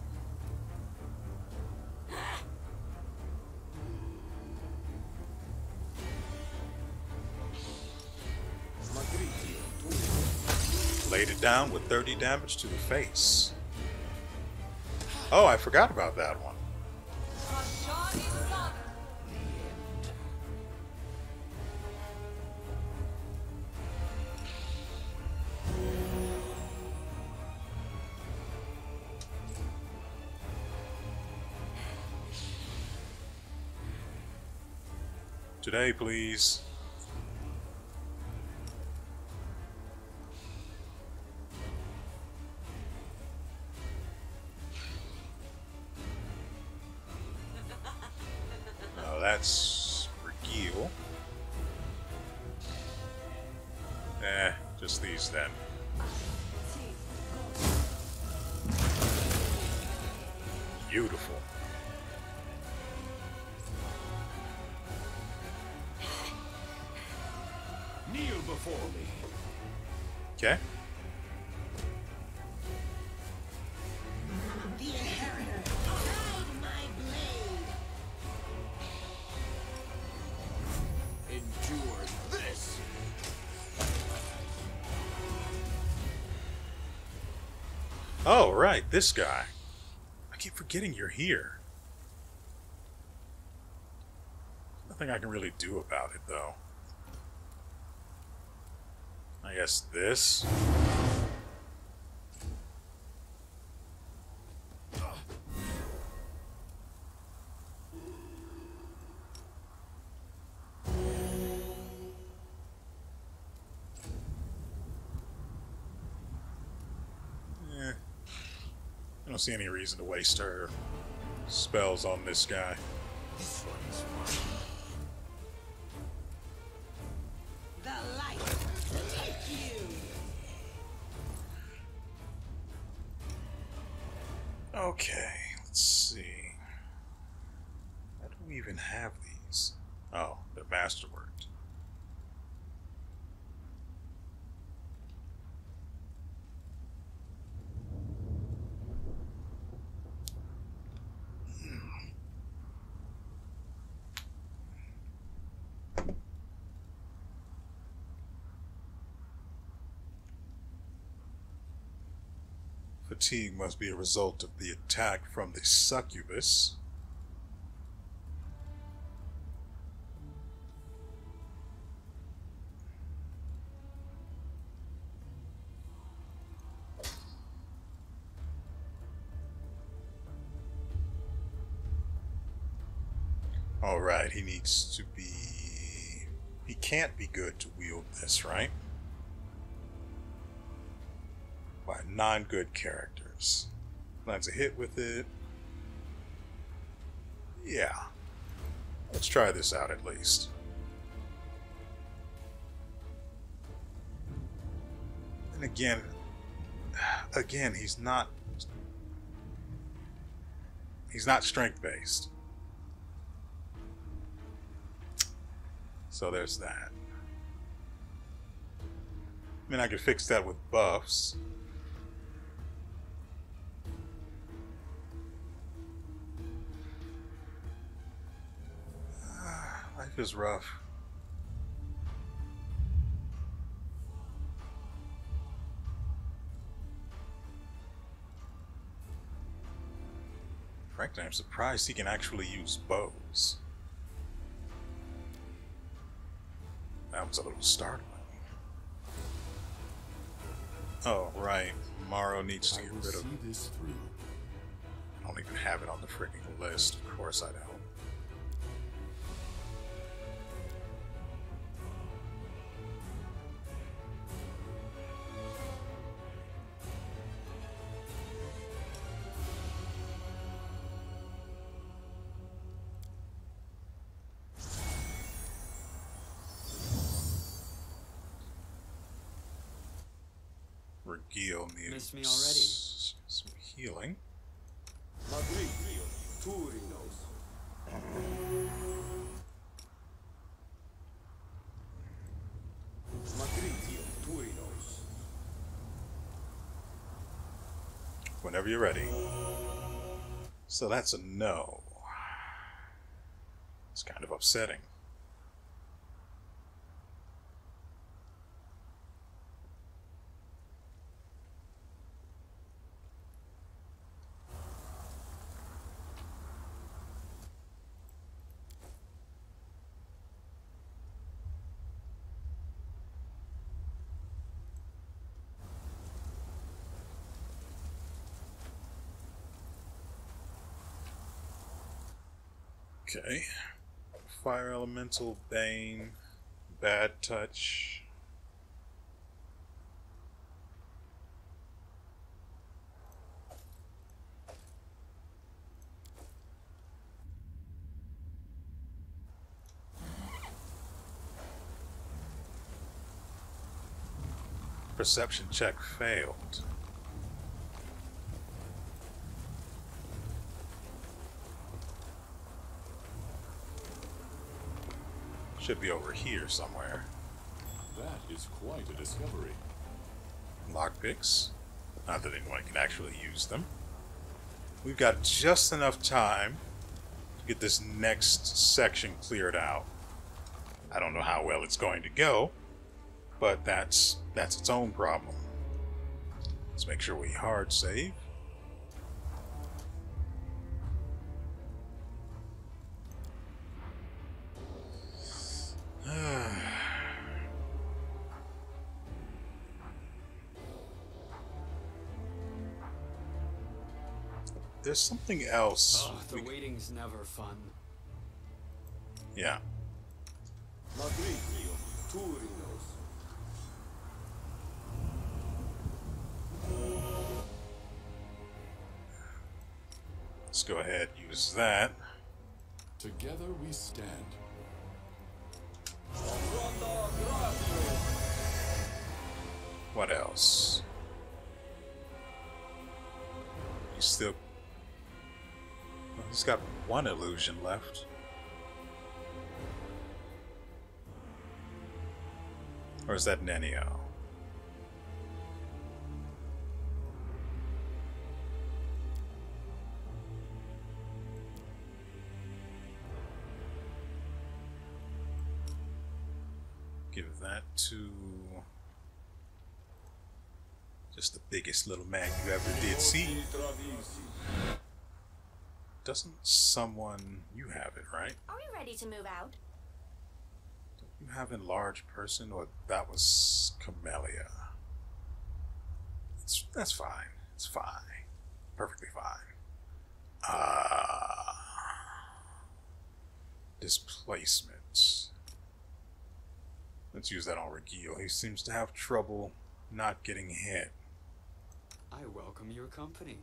S1: Laid it down with 30 damage to the face. Oh, I forgot about that one. Today, please. No, that's Veal. Just these then. Beautiful.
S5: Kneel before me.
S1: Okay.
S2: The inheritor, guide my blade!
S5: Endure this.
S1: Oh, right, this guy. I keep forgetting you're here. Nothing I can really do about it, though. I guess this. I don't see any reason to waste her spells on this guy.
S5: This one is mine.
S2: The light take you!
S1: Okay, let's see. Why do we even have these? Oh, they're masterworked. Fatigue must be a result of the attack from the succubus. Alright, he needs to be... He can't be good to wield this, right? by non-good characters. Lands a hit with it. Yeah. Let's try this out at least. And again, he's not strength based. So there's that. I mean, I could fix that with buffs. Life is rough. Frankly, I'm surprised he can actually use bows. That was a little startling. Oh, right. Morrow needs to get rid of...
S4: See this through.
S1: I don't even have it on the freaking list. Of course I don't. Veal needs
S3: Missed me already.
S1: some healing. Whenever you're ready. So that's a no. It's kind of upsetting. Okay. Fire Elemental, Bane, Bad Touch. Perception check failed. Should be over here somewhere.
S4: That is quite a discovery.
S1: Lockpicks. Not that anyone can actually use them. We've got just enough time to get this next section cleared out. I don't know how well it's going to go, but that's its own problem. Let's make sure we hard save. There's something else.
S3: Oh, the waiting's never fun.
S1: Yeah. Let's go ahead and use that.
S4: Together we stand.
S1: What else? He's still... well, he's got one illusion left. Or is that Nenio? Give that to just the biggest little man you ever did see. Doesn't someone... you have it, right?
S2: Are we ready to move out?
S1: Don't you have enlarged person, or that was Camellia? That's fine. It's fine. Perfectly fine. Displacement. Let's use that on Veal. He seems to have trouble not getting hit.
S3: I welcome your company.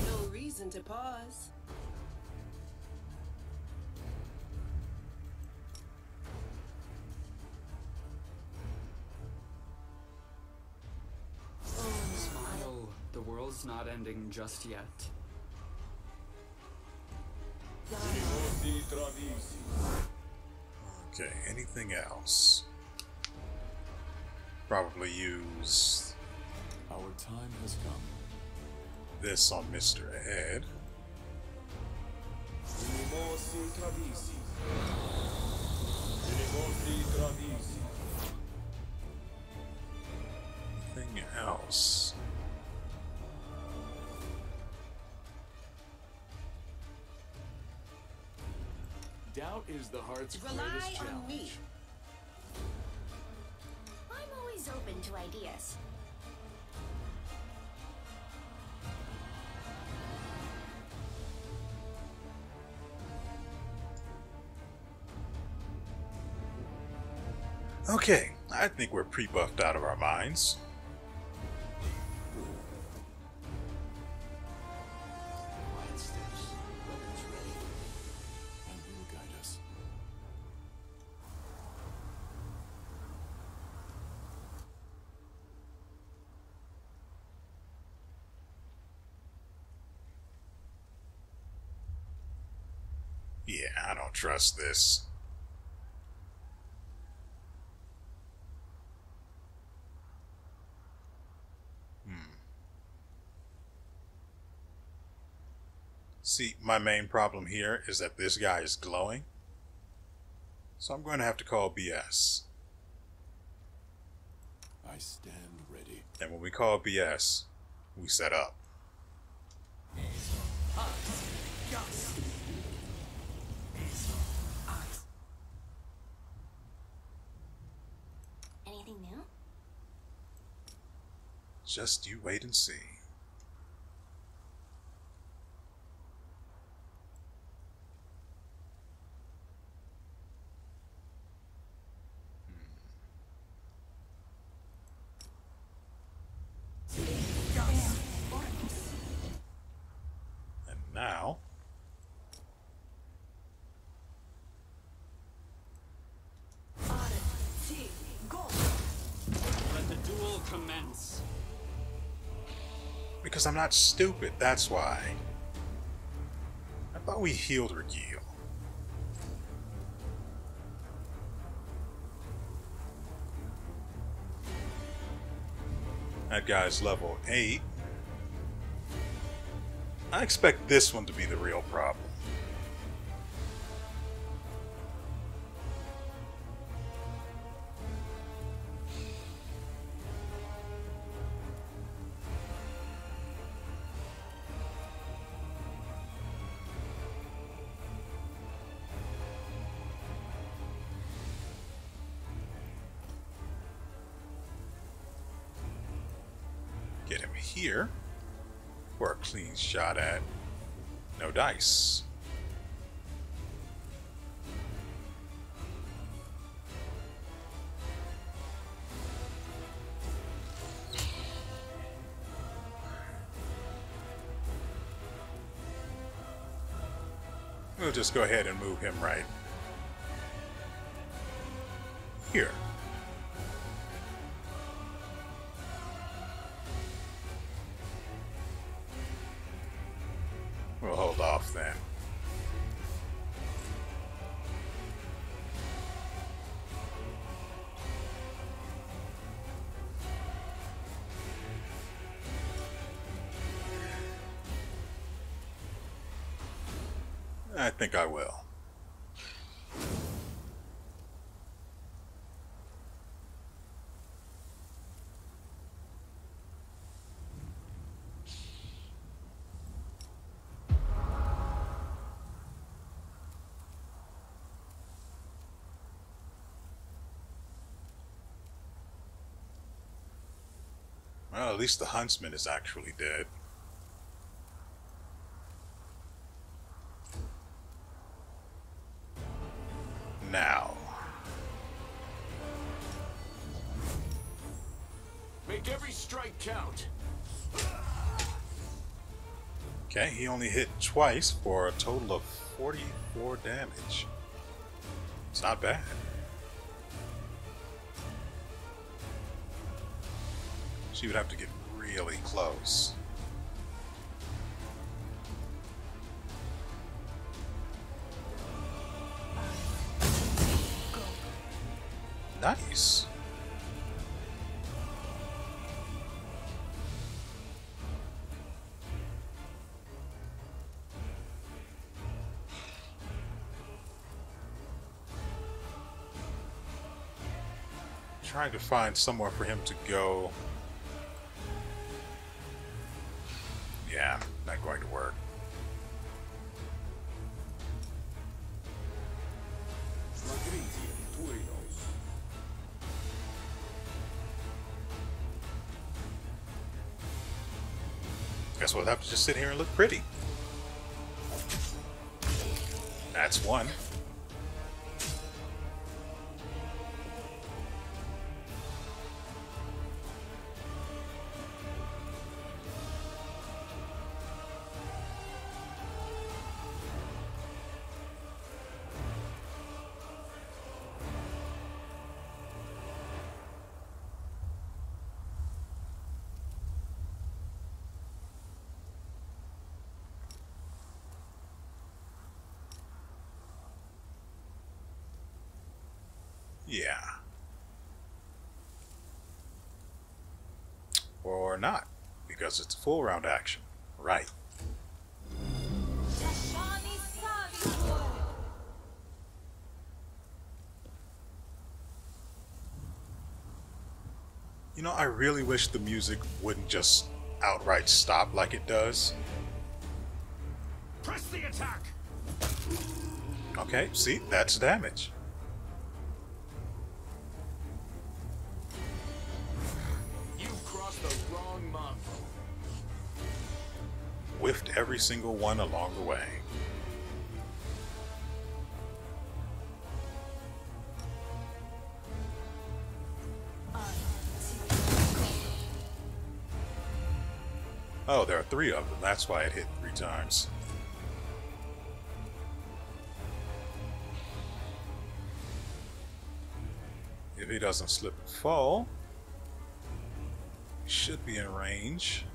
S2: No reason to pause.
S3: Smile. The world's not ending just yet.
S1: Okay, anything else? Probably use
S4: Our time has come.
S1: this on Mr. Ed. Anything else?
S5: Doubt is the heart's
S2: Rely
S5: greatest challenge.
S2: on me.
S6: I'm always open to ideas.
S1: Okay, I think we're pre-buffed out of our minds.
S5: Quiet steps, weapons ready.
S4: And will guide us.
S1: Yeah, I don't trust this. See, my main problem here is that this guy is glowing. So I'm going to have to call BS.
S4: I stand ready.
S1: And when we call BS, we set up.
S6: Anything new?
S1: Just you wait and see. And now,
S3: Let the duel commence.
S1: because I'm not stupid, that's why. I thought we healed Veal. That guy's level 8. I expect this one to be the real problem. Get him here for a clean shot at no dice. We'll just go ahead and move him right here. We'll hold off then. I think I will. Well, at least the huntsman is actually dead. Now.
S5: Make every strike count.
S1: Okay, he only hit twice for a total of 44 damage. It's not bad. She would have to get really close. Nice. Trying to find somewhere for him to go. Yeah, not going to work. Guess we'll have to just sit here and look pretty. That's one. Yeah. Or not, because it's a full round action. Right. You know, I really wish the music wouldn't just outright stop like it does.
S5: Press the attack.
S1: Okay, see, that's damage.
S5: The wrong month.
S1: Whiffed every single one along the way. Oh, there are 3 of them. That's why it hit 3 times. If he doesn't slip and fall, should be in range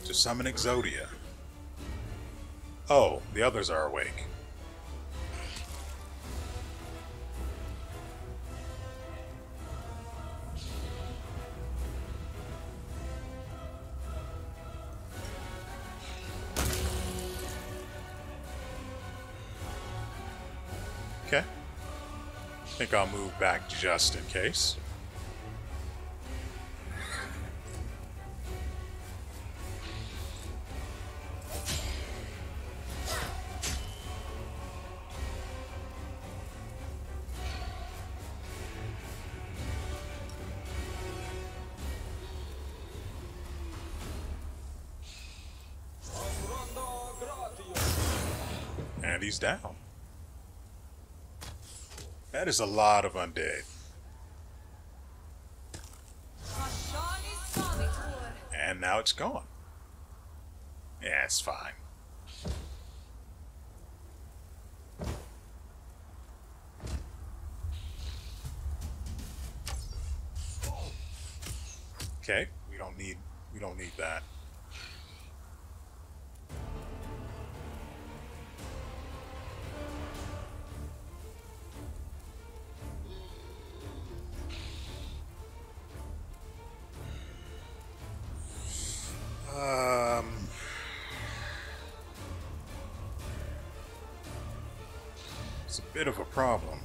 S1: to summon Exodia. Oh, the others are awake. Okay. I think I'll move back just in case. And he's down. That is a lot of undead. And now it's gone. Yeah, it's fine. Okay, we don't need that. It's a bit of a problem.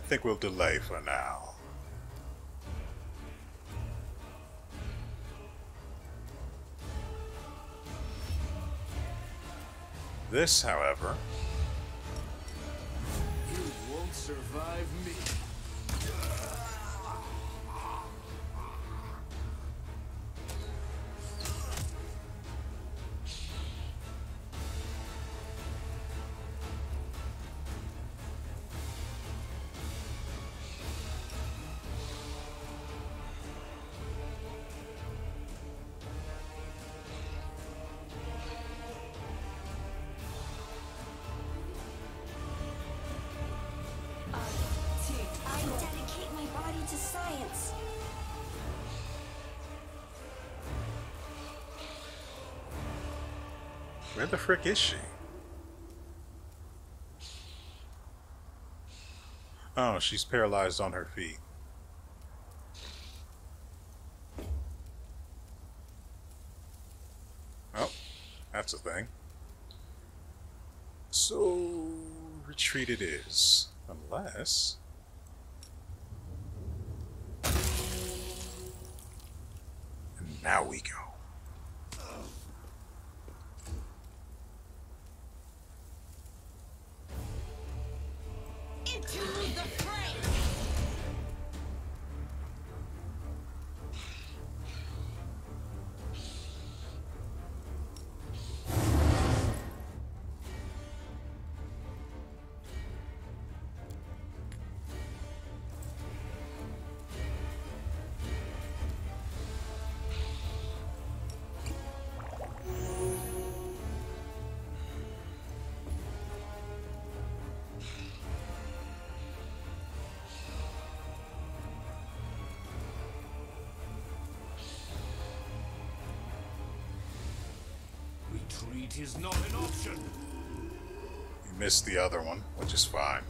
S1: think we'll delay for now. This, however,
S5: You won't survive me.
S6: I dedicate my body to science.
S1: where the frick is she? Oh, she's paralyzed on her feet. Oh, that's a thing. So, retreat it is. Unless... And now we go.
S2: Into the fray!
S5: Retreat is not an option.
S1: You missed the other one, which is fine.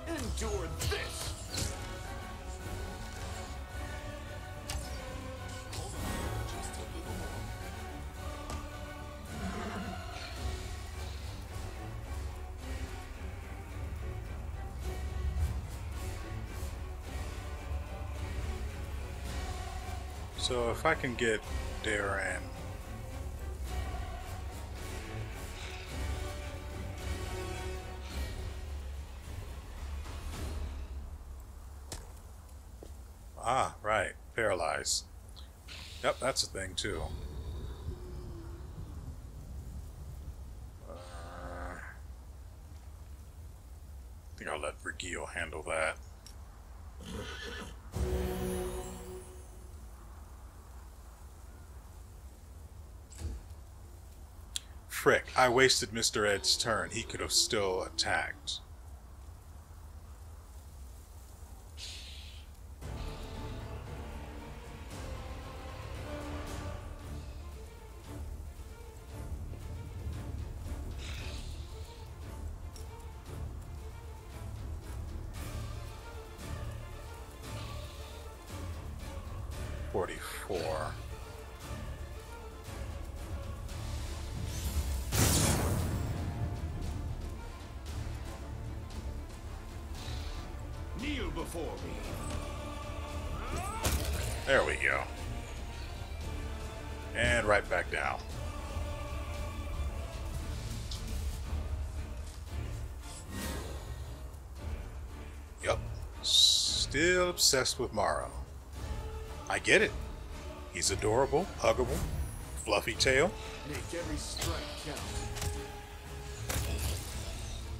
S5: Endure this.
S4: Hold on just a little more.
S1: So if I can get Darren... Ah, right. Paralyze. Yep, that's a thing too. I think I'll let Veal handle that. Frick, I wasted Mr. Ed's turn. He could have still attacked. .44.
S5: Kneel before me.
S1: There we go. And right back down. Yup. Still obsessed with Morrow. I get it. He's adorable, huggable, fluffy tail.
S5: Make every strike count.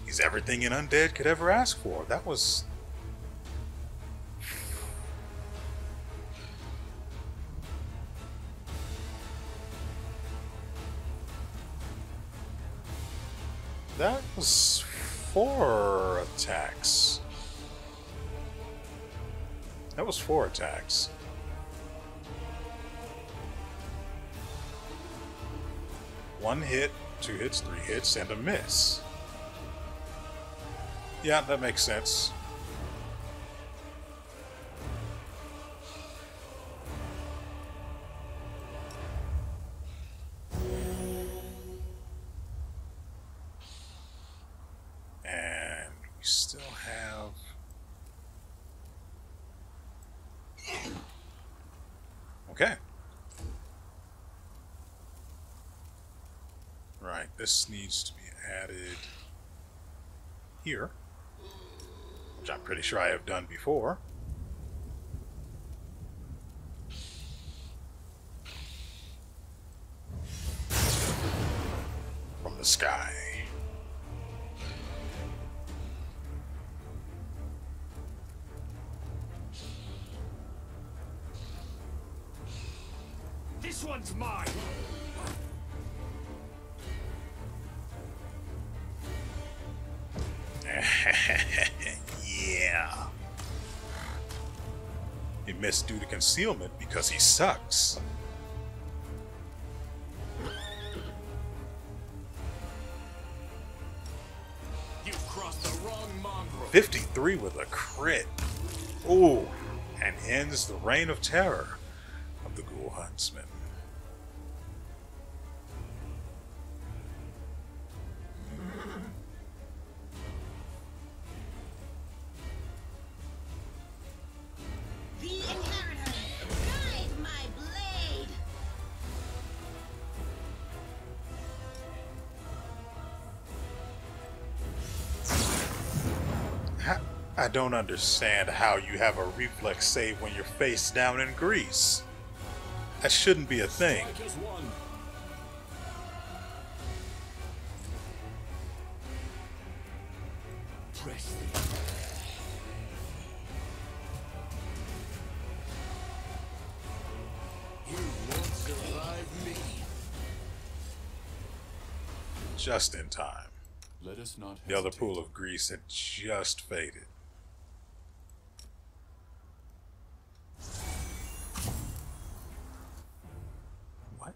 S1: He's everything an undead could ever ask for. That was... That was 4 attacks. That was 4 attacks. One hit, 2 hits, 3 hits, and a miss. Yeah, that makes sense. And we still have... Okay. Right, this needs to be added here, which I'm pretty sure I have done before. From the sky.
S5: This one's mine.
S1: Yeah. He missed due to concealment because he sucks.
S5: You crossed the wrong mongrel.
S1: 53 with a crit. Ooh, and ends the reign of terror of the Ghoul Huntsman.
S2: The inheritor, guide my blade.
S1: I don't understand how you have a reflex save when you're face down in grease. That shouldn't be a thing.
S5: Strike is one. Press the... You won't survive me.
S1: Just in time.
S4: Let us not
S1: The other
S4: hesitate.
S1: pool of grease had just faded. What?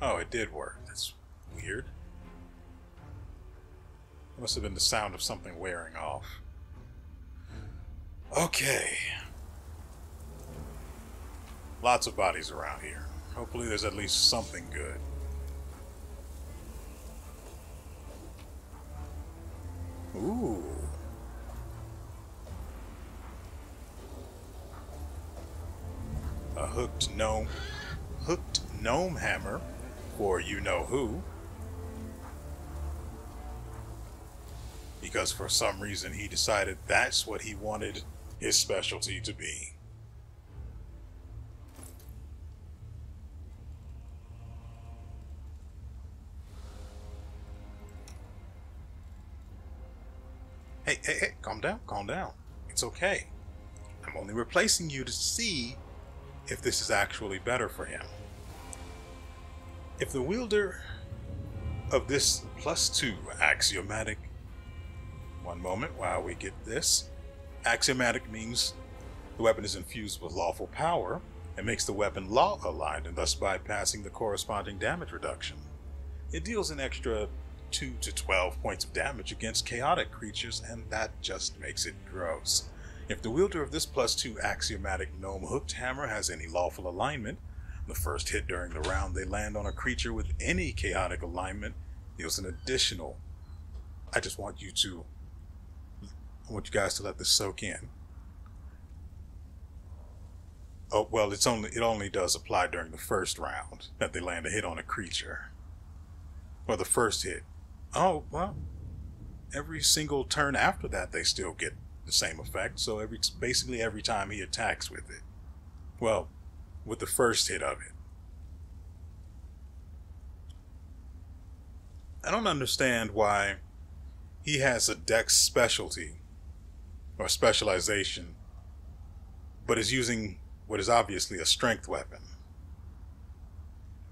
S1: Oh, it did work. That's weird. It must have been the sound of something wearing off. Okay. Lots of bodies around here. Hopefully there's at least something good. Ooh. A hooked gnome hammer for you know who. Because for some reason he decided that's what he wanted his specialty to be. Hey, calm down, calm down. It's okay. I'm only replacing you to see if this is actually better for him. If the wielder of this +2 axiomatic... One moment while we get this. Axiomatic means the weapon is infused with lawful power and makes the weapon law-aligned and thus bypassing the corresponding damage reduction. It deals an extra 2 to 12 points of damage against chaotic creatures, and that just makes it gross. If the wielder of this +2 axiomatic gnome hooked hammer has any lawful alignment, the first hit during the round they land on a creature with any chaotic alignment deals an additional. I want you guys to let this soak in. Oh, well, it only does apply during the first round that they land a hit on a creature. Or the first hit. Oh, well, every single turn after that they still get the same effect, so basically every time he attacks with it. Well, with the first hit of it. I don't understand why he has a dex specialty or specialization, but is using what is obviously a strength weapon.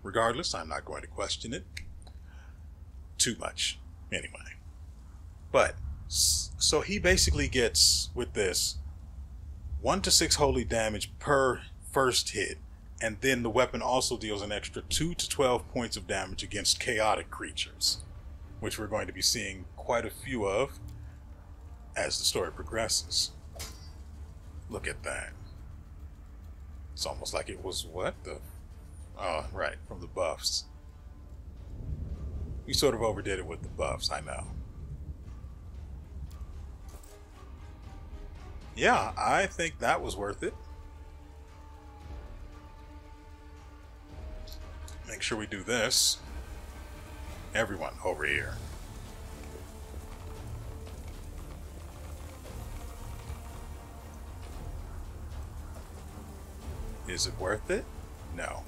S1: Regardless, I'm not going to question it too much anyway. But so he basically gets with this 1 to 6 holy damage per first hit, and then the weapon also deals an extra 2 to 12 points of damage against chaotic creatures, which we're going to be seeing quite a few of as the story progresses. Look at that. It's almost like it was what? Oh, right, from the buffs. We sort of overdid it with the buffs, I know. Yeah, I think that was worth it. Make sure we do this. Everyone over here. Is it worth it? No.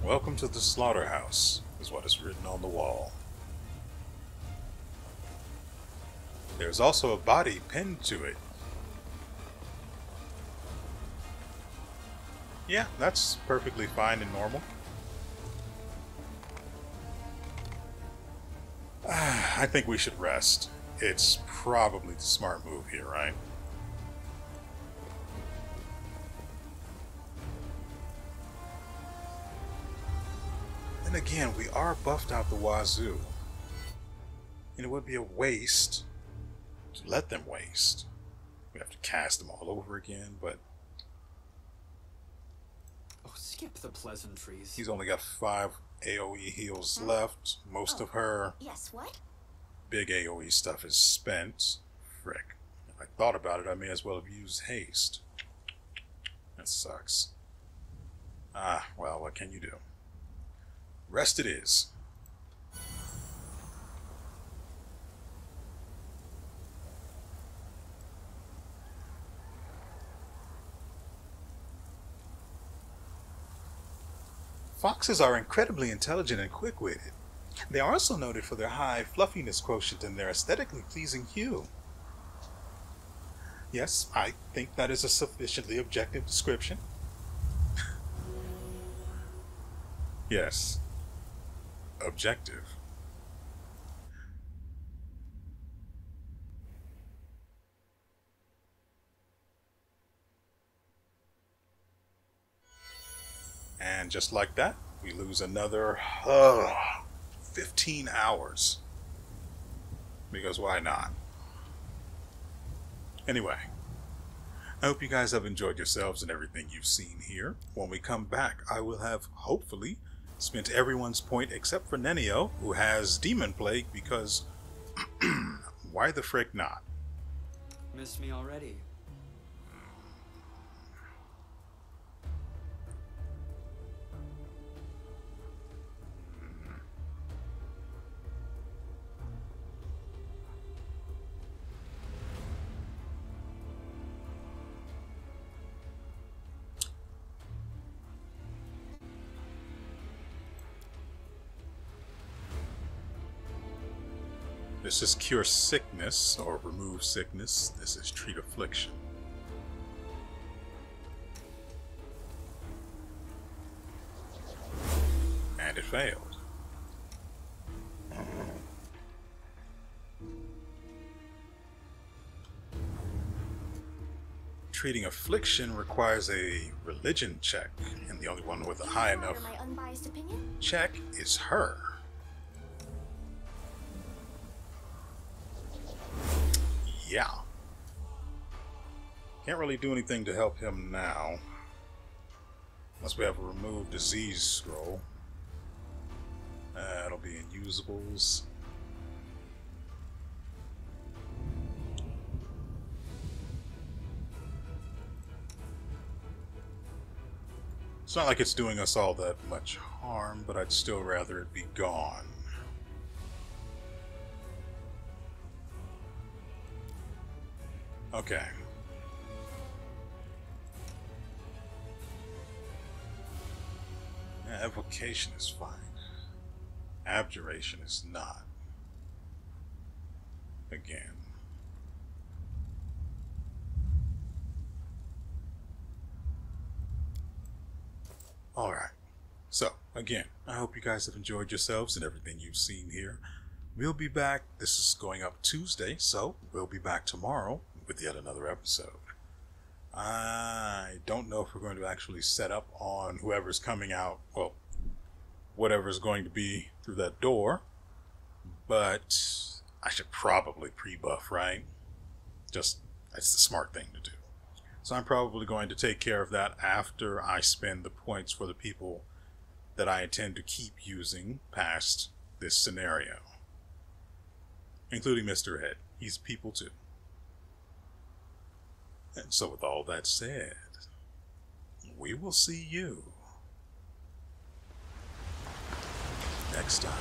S1: Welcome to the slaughterhouse, is what is written on the wall. There's also a body pinned to it. Yeah, that's perfectly fine and normal. I think we should rest. It's probably the smart move here, right? And again, we are buffed out the wazoo. And it would be a waste to let them waste. We have to cast them all over again, but...
S3: Oh, skip the pleasantries.
S1: He's only got 5 AoE heals left. Most of her
S6: Yes, what?
S1: big AoE stuff is spent. Frick. If I thought about it, I may as well have used haste. That sucks. Ah, well, what can you do? Rest it is. Foxes are incredibly intelligent and quick-witted. They are also noted for their high fluffiness quotient and their aesthetically pleasing hue. Yes, I think that is a sufficiently objective description. Yes. Objective. And just like that, we lose another 15 hours. Because why not? Anyway, I hope you guys have enjoyed yourselves and everything you've seen here. When we come back, I will have, hopefully, spent everyone's point except for Nenio, who has Demon Plague because why the frick not?
S3: Miss me already?
S1: This is cure sickness, or remove sickness. This is treat affliction. And it failed. Treating affliction requires a religion check, and the only one with a high enough
S6: My unbiased opinion?
S1: check is her. Yeah. Can't really do anything to help him now. Unless we have a remove disease scroll. That'll be in usables. It's not like it's doing us all that much harm, but I'd still rather it be gone. Okay. Yeah, evocation is fine. Abjuration is not. Again. Alright. So, again, I hope you guys have enjoyed yourselves and everything you've seen here. We'll be back. This is going up Tuesday, so we'll be back tomorrow with yet another episode. I don't know if we're going to actually set up on whoever's coming out, well, whatever's going to be through that door, but I should probably pre-buff, right? Just, that's the smart thing to do. So I'm probably going to take care of that after I spend the points for the people that I intend to keep using past this scenario. Including Mr. Ed. He's people too. And so with all that said, we will see you next time.